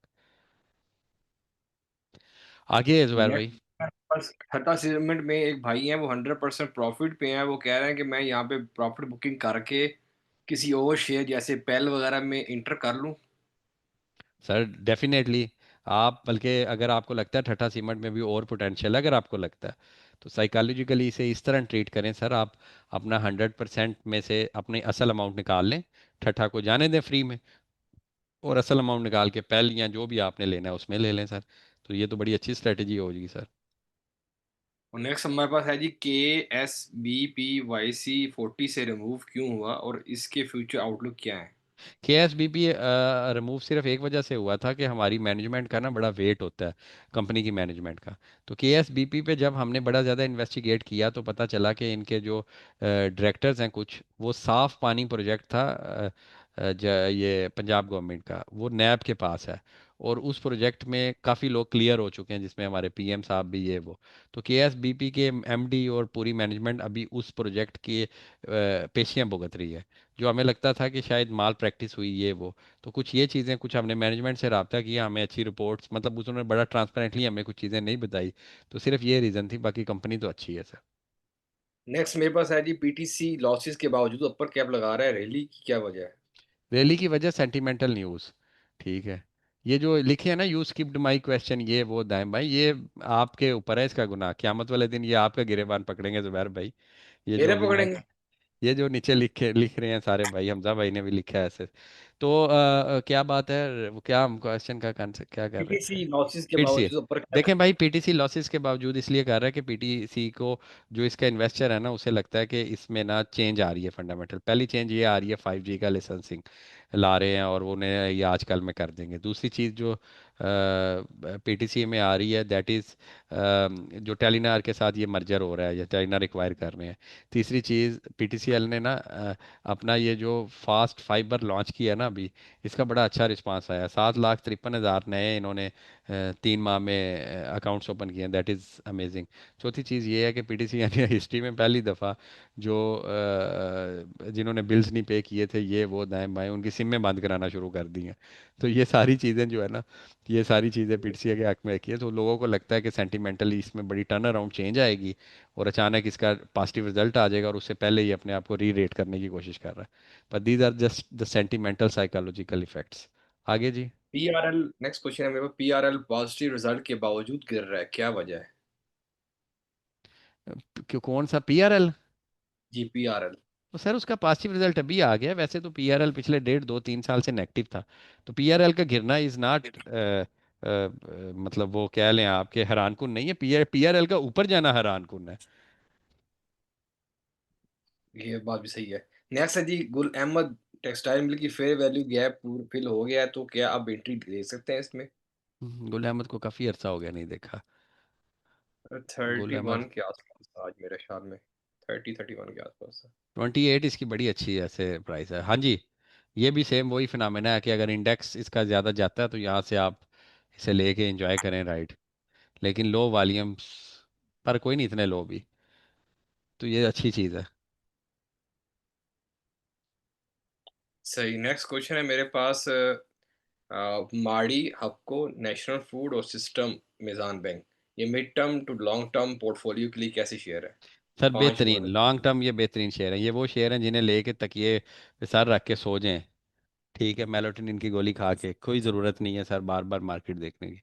आगे है जुबैर भाई। नेक्स्ट छठा सेगमेंट में एक भाई हैं, वो 100% प्रॉफिट पे हैं। वो कह रहे हैं कि मैं यहाँ पे प्रॉफिट बुकिंग करके किसी और शेयर जैसे पेल वगैरह में इंटर कर लूँ। Sir definitely. आप बल्कि अगर आपको लगता है टाटा सीमेंट में भी और पोटेंशियल है, अगर आपको लगता है, तो साइकोलॉजिकली इसे इस तरह ट्रीट करें सर। आप अपना 100% में से अपनी असल अमाउंट निकाल लें, ठट्ठा को जाने दें फ्री में, और असल अमाउंट निकाल के पहल या जो भी आपने लेना है उसमें ले लें सर। तो ये तो बड़ी अच्छी स्ट्रेटजी होगी सर। और नेक्स्ट हमारे पास है जी, KSBPYC 40 से रिमूव क्यों हुआ और इसके फ्यूचर आउटलुक क्या है? KSBP रिमूव सिर्फ एक वजह से हुआ था कि हमारी मैनेजमेंट का ना बड़ा वेट होता है, कंपनी की मैनेजमेंट का। तो KSBP पे जब हमने बड़ा ज़्यादा इन्वेस्टिगेट किया तो पता चला कि इनके जो डायरेक्टर्स हैं कुछ, वो साफ पानी प्रोजेक्ट था ये पंजाब गवर्नमेंट का, वो नैब के पास है। और उस प्रोजेक्ट में काफ़ी लोग क्लियर हो चुके हैं, जिसमें हमारे PM साहब भी, ये वो। तो KSBP के MD और पूरी मैनेजमेंट अभी उस प्रोजेक्ट की पेशियां भुगत रही है। जो हमें लगता था कि शायद माल प्रैक्टिस हुई ये वो। तो कुछ ये चीज़ें, कुछ हमने मैनेजमेंट से रब्ता किया, हमें अच्छी रिपोर्ट्स, मतलब उसने बड़ा ट्रांसपेरेंटली हमें कुछ चीज़ें नहीं बताई। तो सिर्फ ये रीज़न थी, बाकी कंपनी तो अच्छी है सर। नेक्स्ट मेरे पास है जी, PTC लॉसेस के बावजूद अपर कैप लगा रहा है, रैली की क्या वजह है? रैली की वजह सेंटिमेंटल न्यूज़। ठीक है। ये जो लिखे हैं ना, यू स्किप्ड माई क्वेश्चन, ये वो दाएं भाई, ये आपके ऊपर है इसका गुनाह, क़यामत वाले दिन ये आपका गिरेबान पकड़ेंगे जुबैर भाई। ये जो मेरे अभी मैं, पकड़ेंगे? ये जो नीचे लिख रहे हैं सारे भाई, हमजा भाई ने भी लिखा है ऐसे। तो क्या बात है, वो क्या हम क्वेश्चन का कंसेप्ट क्या कर रहे थे? PTC लॉसेस के पीटीसी। बावजूद अपर कैप। देखें भाई, पीटीसी लॉसेस के बावजूद इसलिए कर रहा है कि पीटीसी को, जो इसका इन्वेस्टर है ना, उसे लगता है कि इसमें ना चेंज आ रही है फंडामेंटल। पहली चेंज ये आ रही है 5G का लाइसेंसिंग ला रहे हैं, और वो उन्हें ये आजकल में कर देंगे। दूसरी चीज़ जो पीटीसी में आ रही है, दैट इज़ जो टेलीनार के साथ ये मर्जर हो रहा है, या टेलीनार रिक्वायर कर रहे हैं। तीसरी चीज़, पीटीसीएल ने ना अपना ये जो फास्ट फाइबर लॉन्च किया ना अभी, इसका बड़ा अच्छा रिस्पांस आया। 7,53,000 नए इन्होंने 3 माह में अकाउंट्स ओपन किए हैं, दैट इज़ अमेजिंग। चौथी चीज़ ये है कि पीटीसी यानी हिस्ट्री में पहली दफ़ा जो जिन्होंने बिल्स नहीं पे किए थे, ये वो दाएं बाएं, उनकी सिमें बंद कराना शुरू कर दी हैं। तो ये सारी चीज़ें जो है ना, ये सारी चीज़ें पीटीसी के हक में की है। तो लोगों को लगता है कि सेंटिमेंटली इसमें बड़ी टर्न अराउंड चेंज आएगी, और अचानक इसका पॉजिटिव रिजल्ट आ जाएगा, और उससे पहले ही अपने आप को री रेट करने की कोशिश कर रहा है। पर these are just the sentimental psychological effects. आगे जी। PRL, नेक्स्ट क्वेश्चन है मेरे पास, PRL पॉजिटिव रिजल्ट के बावजूद गिर रहा है, क्या वजह है? क्यों, कौन सा PRL? जी, PRL। तो सर उसका पॉजिटिव रिजल्ट अभी आ गया, वैसे तो PRL पिछले 1.5 2 3 साल से नेगेटिव था। तो PRL का गिरना इज नॉट, मतलब वो कह लें आपके हैरान कुन नहीं है। PRL का ऊपर जाना हैरान कुन है। ये बात भी सही है। नेक्स्ट है जी, गुल अहमद टेक्सटाइल मिल की फेयर वैल्यू गैप फिल हो गया है, तो क्या आप एंट्री ले सकते हैं इसमें? गुल अहमद को काफी अरसा हो गया नहीं देखा। गुल थर्टी अहमद। वन के आसपास था आज मेरे ख्याल में, 30-31 के आसपास था। 28 इसकी बड़ी अच्छी ऐसे प्राइस है, हाँ जी। ये भी सेम वही फिनोमेना है कि अगर इंडेक्स इसका ज़्यादा जाता है तो यहाँ से आप इसे लेके एंजॉय करें, राइट। लेकिन लो वॉल्यूम्स पर कोई नहीं इतने लो भी, तो ये अच्छी चीज़ है। सही, नेक्स्ट क्वेश्चन है मेरे पास। माड़ी हप्को नेशनल फूड और सिस्टम मीज़ान बैंक, ये mid term to long term portfolio के लिए कैसे शेयर है? सर 5 बेहतरीन वर्ड। लॉन्ग टर्म, ये बेहतरीन शेयर हैं, ये वो शेयर हैं जिन्हें लेके तकिए पे सर रख के सो जाएं। ठीक है, मेलाटोनिन की गोली खा के कोई ज़रूरत नहीं है सर बार बार मार्केट देखने की।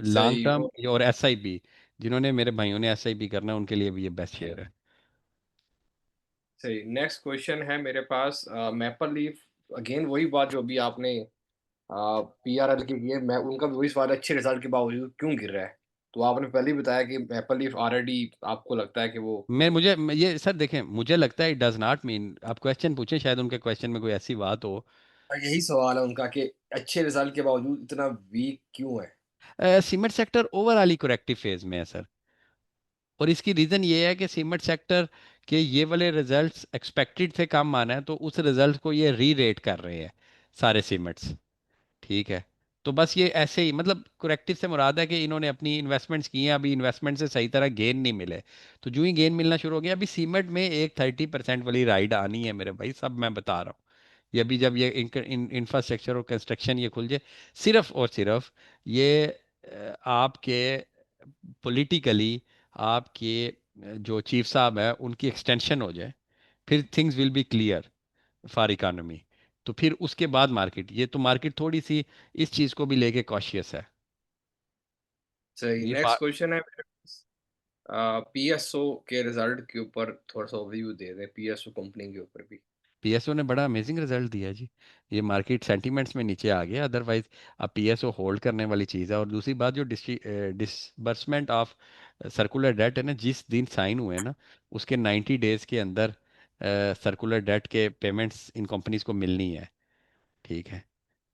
लॉन्ग सही। टर्म और और एसआईपी, जिन्होंने मेरे भाइयों ने एसआईपी करना है उनके लिए भी ये बेस्ट शेयर है। सही, नेक्स्ट क्वेश्चन है मेरे पास। मैपल लीफ, अगेन वही बात जो अभी आपने पीआरएल की है, मैं उनका भी वही सवाल है, अच्छे रिजल्ट के बावजूद क्यों गिर रहा है? तो आपने पहले ही बताया कि मैपल लीफ ऑलरेडी, आपको लगता है कि वो, ये सर देखें, मुझे लगता है इट डज नॉट मीन, आप क्वेश्चन पूछे शायद उनके क्वेश्चन में कोई ऐसी बात हो। यही सवाल है उनका कि अच्छे रिजल्ट के बावजूद इतना वीक क्यों है? सीमेंट सेक्टर ओवरऑल ही करेक्टिव फेज में है सर। और इसकी रीज़न ये है कि सीमेंट सेक्टर के ये वाले रिजल्ट्स एक्सपेक्टेड थे कम आना है, तो उस रिजल्ट को ये री रेट कर रहे हैं सारे सीमेंट्स। ठीक है। तो बस ये ऐसे ही मतलब करेक्टिव से मुराद है कि इन्होंने अपनी इन्वेस्टमेंट्स की हैं, अभी इन्वेस्टमेंट से सही तरह गेन नहीं मिले। तो जो ही गेन मिलना शुरू हो गया, अभी सीमेंट में एक 30% वाली राइड आनी है मेरे भाई, सब मैं बता रहा हूँ। ये अभी जब ये इंफ्रास्ट्रक्चर और कंस्ट्रक्शन ये खुल जाए, सिर्फ और सिर्फ ये आपके पॉलिटिकली आपके जो चीफ साहब है उनकी एक्सटेंशन हो जाए, फिर things will be clear for economy. तो फिर उसके बाद मार्केट, ये तो मार्केट थोड़ी सी इस चीज़ को भी लेके कॉशियस है। सही, ये नेक्स्ट क्वेश्चन है मेरे पास। पीएसओ के रिजल्ट के ऊपर थोड़ा सा ओवरव्यू दे दें, पीएसओ कंपनी के ऊपर भी। पीएसओ ने बड़ा अमेजिंग रिजल्ट दिया जी। ये मार्केट सेंटीमेंट्स में नीचे आ गया, अदरवाइज अब पीएसओ होल्ड करने वाली चीज़ है। और दूसरी बात, जो डिसबर्समेंट ऑफ सर्कुलर डेट है ना, जिस दिन साइन हुए ना उसके 90 डेज के अंदर सर्कुलर डेट के पेमेंट्स इन कंपनीज को मिलनी है। ठीक है।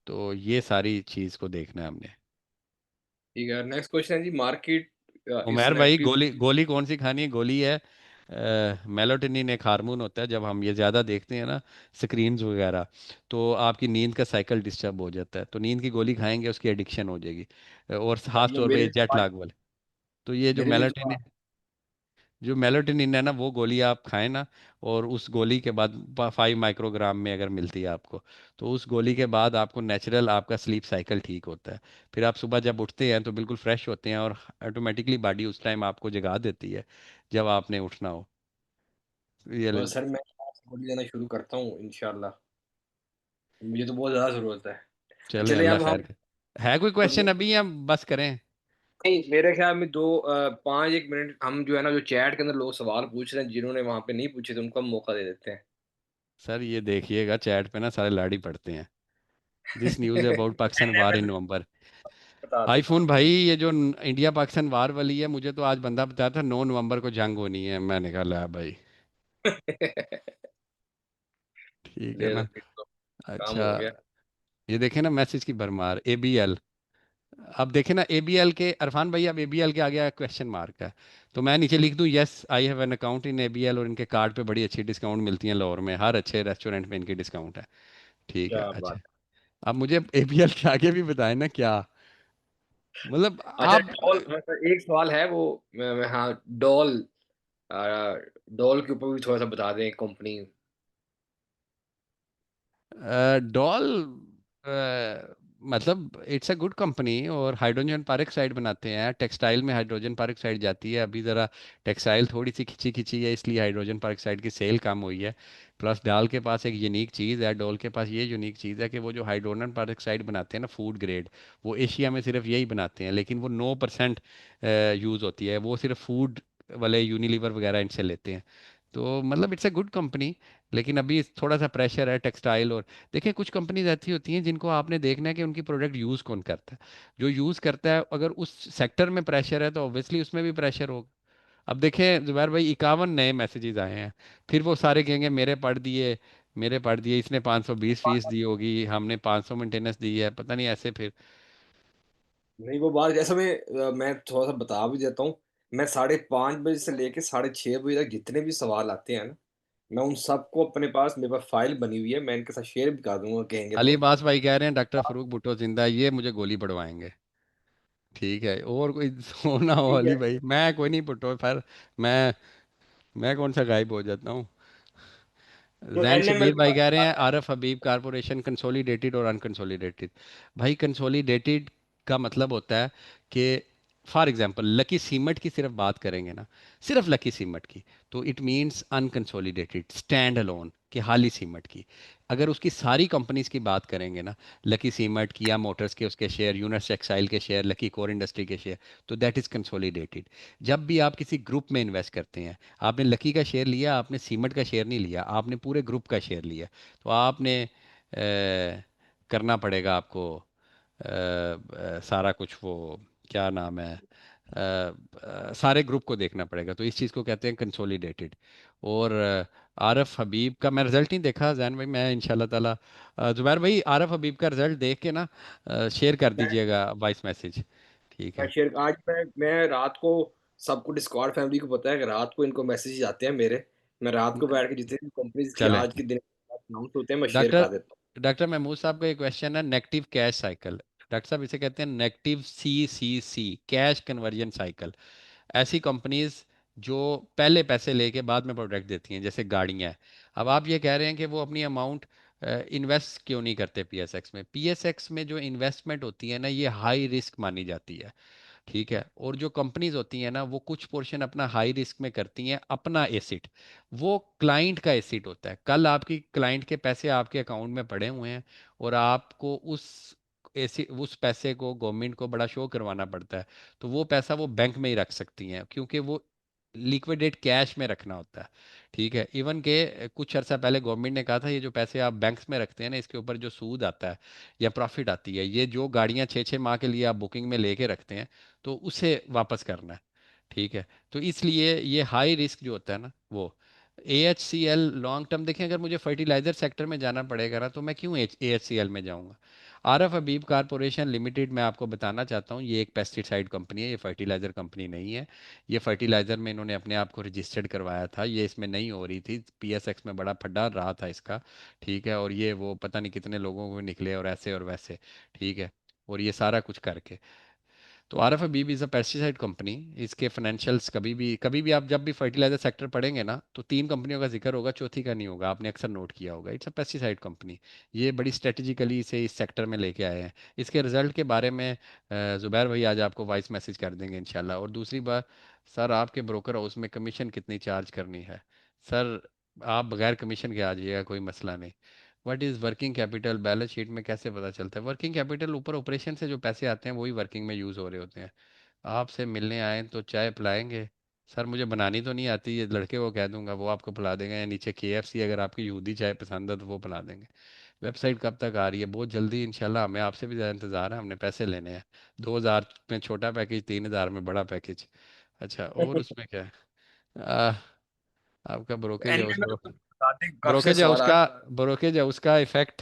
तो ये सारी चीज़ को देखना है हमने। ठीक है, नेक्स्ट क्वेश्चन है जी, मार्केट इज उमेर भाई, नेगेटिव। गोली गोली कौन सी खानी है? गोली है मेलाटोनिन, एक हार्मोन होता है, जब हम ये ज़्यादा देखते हैं ना स्क्रीन्स वगैरह, तो आपकी नींद का साइकिल डिस्टर्ब हो जाता है, तो नींद की गोली खाएंगे उसकी एडिक्शन हो जाएगी। और खास ये तौर पे मेरी जेट दुआ, लैग वाले। तो ये मेरी भी दुआ। जो मेलाटोनिन है ना, वो गोली आप खाएं ना, और उस गोली के बाद 5 माइक्रोग्राम में अगर मिलती है आपको, तो उस गोली के बाद आपको नेचुरल आपका स्लीप साइकिल ठीक होता है। फिर आप सुबह जब उठते हैं तो बिल्कुल फ्रेश होते हैं, और ऑटोमेटिकली बॉडी उस टाइम आपको जगा देती है जब आपने उठना हो। ये ले तो लें। सर मैं आपसे गोली देना शुरू करता हूँ इंशाल्लाह, मुझे तो बहुत ज़्यादा ज़रूरत है। चले चलिए अल्लाह अब हम, खैर करे। है कोई क्वेश्चन अभी या बस करें? नहीं मेरे ख्याल में 5 एक मिनट हम जो है ना, जो चैट के अंदर लोग सवाल पूछ रहे हैं जिन्होंने वहां पे नहीं पूछे थे, उनको हम मौका दे देते हैं। सर ये देखिएगा, चैट पे ना सारे लाड़ी पढ़ते हैं। दिस न्यूज़ अबाउट पाकिस्तान मैं वार इन मैं नवंबर। बता देता आईफोन हूँ। भाई, ये जो इंडिया पाकिस्तान वार वाली है, मुझे तो आज बंदा बताया था 9 नवंबर को जंग होनी है, मैंने कहा ला भाई। ठीक है ले लो ना। फिर तो, काम अच्छा, हो गया। ये देखे ना मैसेज की भरमार, एबीएल। अब देखे ना एबीएल के, अरफान भाई अब एबीएल के आगे क्वेश्चन मार्क है। तो मैं नीचे लिख दूं yes I have an account in ABL, और इनके कार्ड पे बड़ी अच्छी डिस्काउंट मिलती है लाहौर में, हर अच्छे रेस्टोरेंट में इनकी डिस्काउंट है। ठीक है, क्या बात अच्छा। है। अब मुझे एबीएल के आगे भी बताएं ना क्या, मतलब अच्छा, आप। डॉल, एक सवाल है वो, हाँ, डॉल, डॉल के ऊपर भी थोड़ा सा बता दें कंपनी। डॉल मतलब इट्स अ गुड कंपनी, और हाइड्रोजन पेरोक्साइड बनाते हैं, टेक्सटाइल में हाइड्रोजन पेरोक्साइड जाती है। अभी ज़रा टेक्सटाइल थोड़ी सी खिंची खिंची है, इसलिए हाइड्रोजन पेरोक्साइड की सेल कम हुई है। प्लस डॉल के पास एक यूनिक चीज़ है, डॉल के पास ये यूनिक चीज़ है कि वो जो हाइड्रोजन पेरोक्साइड बनाते हैं ना फूड ग्रेड, वो एशिया में सिर्फ यही बनाते हैं, लेकिन वो 9% यूज़ होती है, वो सिर्फ फूड वाले यूनिलीवर वगैरह इनसे लेते हैं। तो मतलब इट्स अ गुड कंपनी। लेकिन अभी थोड़ा सा प्रेशर है टेक्सटाइल और, देखिए कुछ कंपनीज ऐसी होती हैं जिनको आपने देखना है कि उनकी प्रोडक्ट यूज़ कौन करता है। जो यूज़ करता है, अगर उस सेक्टर में प्रेशर है तो ऑब्वियसली उसमें भी प्रेशर होगा। अब देखें जुबैर भाई, 51 नए मैसेजेस आए हैं, फिर वो सारे कहेंगे मेरे पढ़ दिए, मेरे पढ़ दिए, इसने 520 फीस दी होगी, हमने 500 मेंटेनेंस दी है, पता नहीं ऐसे फिर। नहीं वो बात जैसा मैं थोड़ा सा बता भी देता हूँ। मैं 5:30 बजे से लेके 6:30 बजे तक जितने भी सवाल आते हैं ना, मैं उन सबको अपने पास, मेरे पास फाइल बनी हुई है, मैं इनके साथ शेयर भी कर दूंगा कहेंगे अली तो। अब्बास भाई कह रहे हैं डॉक्टर फरूक भुट्टो जिंदा है, ये मुझे गोली पड़वाएंगे। ठीक है, और कोई होना हो ठीक अली है। भाई, मैं कोई नहीं भुट्टो फिर। मैं मैं कौन सा गायब हो जाता हूँ। जो जैन एनएमएल शबीर के भाई बारे कह में रहे हैं बात आरएफ हबीब कारपोरेशन कंसोलिडेटेड और अनकंसोलिडेटेड। भाई कंसोलिडेटेड का मतलब होता है कि फॉर एग्जांपल लकी सीमेंट की सिर्फ बात करेंगे ना, सिर्फ लकी सीमेंट की, तो it means unconsolidated stand alone कि हाली सीमेंट की। अगर उसकी सारी कंपनीज की बात करेंगे ना, लकी सीमेंट, किया मोटर्स के उसके शेयर, यूनिट टेक्सटाइल के शेयर, लकी कोर इंडस्ट्री के शेयर, तो दैट इज कंसोलिडेटेड। जब भी आप किसी ग्रुप में इन्वेस्ट करते हैं, आपने लकी का शेयर लिया, आपने सीमेंट का शेयर नहीं लिया, आपने पूरे ग्रुप का शेयर लिया, तो आपने करना पड़ेगा आपको सारा कुछ वो, क्या नाम है, सारे ग्रुप को देखना पड़ेगा, तो इस चीज़ को कहते हैं कंसोलिडेटेड। और आरफ हबीब का मैं रिजल्ट नहीं देखा जैन भाई, मैं इंशाल्लाह ताला जुबैर भाई आरफ हबीब का रिजल्ट देख के ना शेयर कर मैं दीजिएगा वॉइस मैसेज। ठीक मैं है, शेयर आज मैं रात को, सबको डिस्कॉर्ड फैमिली को पता है कि रात को इनको मैसेज आते हैं मेरे। मैं रात को बैठ के जितने भी कंपनीज की चलें। आज के दिन अनाउंस होते हैं मैं शेयर डॉक्टर कर देता डॉक्टर महमूद साहब का एक क्वेश्चन है, नेगेटिव कैश साइकिल। डॉक्टर साहब इसे कहते हैं negative CCC, cash conversion cycle. ऐसी कंपनीज जो पहले पैसे लेके बाद में प्रोडक्ट देती हैं, जैसे गाड़ियां हैं। अब आप ये कह रहे हैं कि वो अपनी अमाउंट इन्वेस्ट क्यों नहीं करते PSX में। PSX में जो इन्वेस्टमेंट होती है ना, ये हाई रिस्क मानी जाती है। ठीक है, और जो कंपनीज होती हैं ना, वो कुछ पोर्शन अपना हाई रिस्क में करती हैं, अपना एसिड, वो क्लाइंट का एसिड होता है। कल आपकी क्लाइंट के पैसे आपके अकाउंट में पड़े हुए हैं, और आपको उस पैसे को गवर्नमेंट को बड़ा शो करवाना पड़ता है, तो वो पैसा वो बैंक में ही रख सकती हैं, क्योंकि वो लिक्विडेट कैश में रखना होता है। ठीक है, इवन के कुछ अर्सा पहले गवर्नमेंट ने कहा था, ये जो पैसे आप बैंक्स में रखते हैं ना, इसके ऊपर जो सूद आता है या प्रॉफिट आती है, ये जो गाड़ियां 6 6 माह के लिए आप बुकिंग में लेके रखते हैं, तो उसे वापस करना है। ठीक है, तो इसलिए ये हाई रिस्क जो होता है ना वो। AHCL लॉन्ग टर्म देखें, अगर मुझे फर्टिलाइजर सेक्टर में जाना पड़ेगा ना, तो मैं क्यों AHCL में जाऊंगा। आरफ हबीब कारपोरेशन लिमिटेड, मैं आपको बताना चाहता हूँ, ये एक पेस्टिसाइड कंपनी है, ये फर्टिलाइजर कंपनी नहीं है। ये फर्टिलाइजर में इन्होंने अपने आप को रजिस्टर्ड करवाया था, ये इसमें नहीं हो रही थी, PSX में बड़ा फड्डा रहा था इसका। ठीक है, और ये वो पता नहीं कितने लोगों को निकले और ऐसे और वैसे। ठीक है, और ये सारा कुछ करके, तो RFIB is a pesticide company. इसके फाइनेंशियल्स कभी भी आप जब भी फर्टिलाइजर सेक्टर पढ़ेंगे ना, तो 3 कंपनियों का जिक्र होगा, चौथी का नहीं होगा, आपने अक्सर नोट किया होगा। It's a pesticide company. ये बड़ी स्ट्रेटेजिकली इसे इस सेक्टर में लेके आए हैं। इसके रिजल्ट के बारे में जुबैर भाई आज आपको वॉइस मैसेज कर देंगे इंशाल्लाह। और दूसरी बात, सर आपके ब्रोकर हाउस में कमीशन कितनी चार्ज करनी है। सर आप बगैर कमीशन के आ जाइएगा, कोई मसला नहीं। What is working capital, balance sheet में कैसे पता चलता है। वर्किंग कैपिटल ऊपर ऑपरेशन से जो पैसे आते हैं वही वर्किंग में यूज़ हो रहे होते हैं। आपसे मिलने आए तो चाय पिलाएंगे। सर मुझे बनानी तो नहीं आती, ये लड़के को कह दूंगा वो आपको पिला देगा, या नीचे KFC अगर आपको यहूदी चाय पसंद है तो वो पिला देंगे। वेबसाइट कब तक आ रही है। बहुत जल्दी इंशाल्लाह, हमें आपसे भी ज़्यादा इंतज़ार है, हमने पैसे लेने हैं। 2,000 में छोटा पैकेज, 3,000 में बड़ा पैकेज। अच्छा, और हूँ। उसमें क्या है। आ, आपका ब्रोकेज है एनएमएल उसको, तो बताते हैं, कब से ब्रोकेज है सवाल आ उसका, ब्रोकेज है उसका इफेक्ट।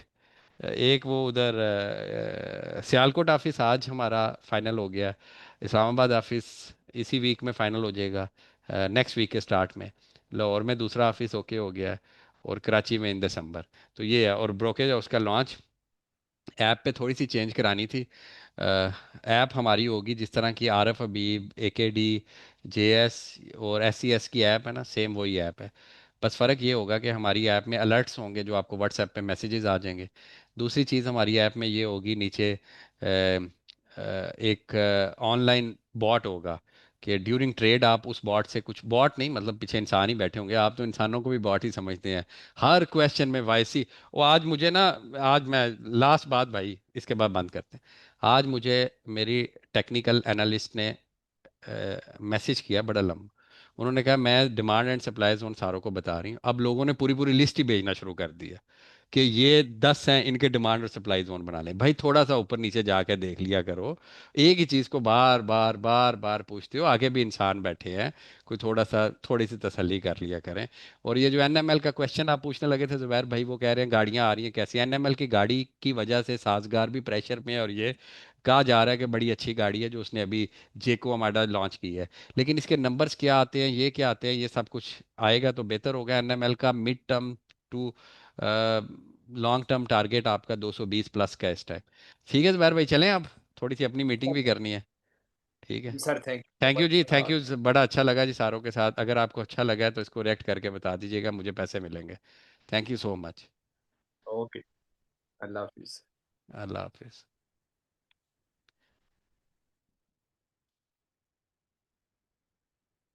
एक वो उधर सियालकोट ऑफिस आज हमारा फाइनल हो गया, इस्लामाबाद ऑफिस इसी वीक में फाइनल हो जाएगा, नेक्स्ट वीक के स्टार्ट में। लाहौर में दूसरा ऑफिस ओके हो गया है, और कराची में इन दिसंबर। तो ये है, और ब्रोकेज है उसका लॉन्च। ऐप पे थोड़ी सी चेंज करानी थी। ऐप हमारी होगी जिस तरह की RF हबीब, AKD, JS और SCS की ऐप है ना, सेम वही ऐप है। बस फ़र्क ये होगा कि हमारी ऐप में अलर्ट्स होंगे जो आपको WhatsApp पे मैसेजेस आ जाएंगे। दूसरी चीज़ हमारी ऐप में ये होगी, नीचे एक ऑनलाइन बॉट होगा, कि ड्यूरिंग ट्रेड आप उस बॉट से, कुछ बॉट नहीं मतलब पीछे इंसान ही बैठे होंगे, आप तो इंसानों को भी बॉट ही समझते हैं, हर क्वेश्चन में वाइसी। वो आज मुझे ना, आज मैं, लास्ट बात भाई इसके बाद बंद करते हैं। आज मुझे मेरी टेक्निकल एनालिस्ट ने मैसेज किया बड़ा लंबा। उन्होंने कहा मैं डिमांड एंड सप्लाईज उन सारों को बता रही हूँ, अब लोगों ने पूरी पूरी लिस्ट ही भेजना शुरू कर दी है। कि ये 10 हैं, इनके डिमांड और सप्लाई जोन बना लें। भाई थोड़ा सा ऊपर नीचे जाके देख लिया करो, एक ही चीज़ को बार बार बार बार पूछते हो, आगे भी इंसान बैठे हैं, कोई थोड़ा सा थोड़ी सी तसल्ली कर लिया करें। और ये जो एनएमएल का क्वेश्चन आप पूछने लगे थे जुबैर भाई, वो कह रहे हैं गाड़ियां आ रही हैं कैसी, एनएमएल की गाड़ी की वजह से साजगार भी प्रेशर में है, और ये कहा जा रहा है कि बड़ी अच्छी गाड़ी है जो उसने अभी जेको अमाडा लॉन्च की है। लेकिन इसके नंबर्स क्या आते हैं, ये क्या आते हैं, ये सब कुछ आएगा तो बेहतर होगा। एनएमएल का mid term to long term target आपका 220 प्लस का इस टाइम। ठीक है जुबैर भाई, चलें अब, थोड़ी सी अपनी मीटिंग भी करनी है। ठीक है। जी sir, thank you so thank you much. जी, थैंक यू। बड़ा अच्छा लगा जी सारों के साथ। अगर आपको अच्छा लगा है तो इसको रिएक्ट करके बता दीजिएगा, मुझे पैसे मिलेंगे। Thank you so much. Okay, अल्लाह हाफिज़। अल्लाह हाफिज़।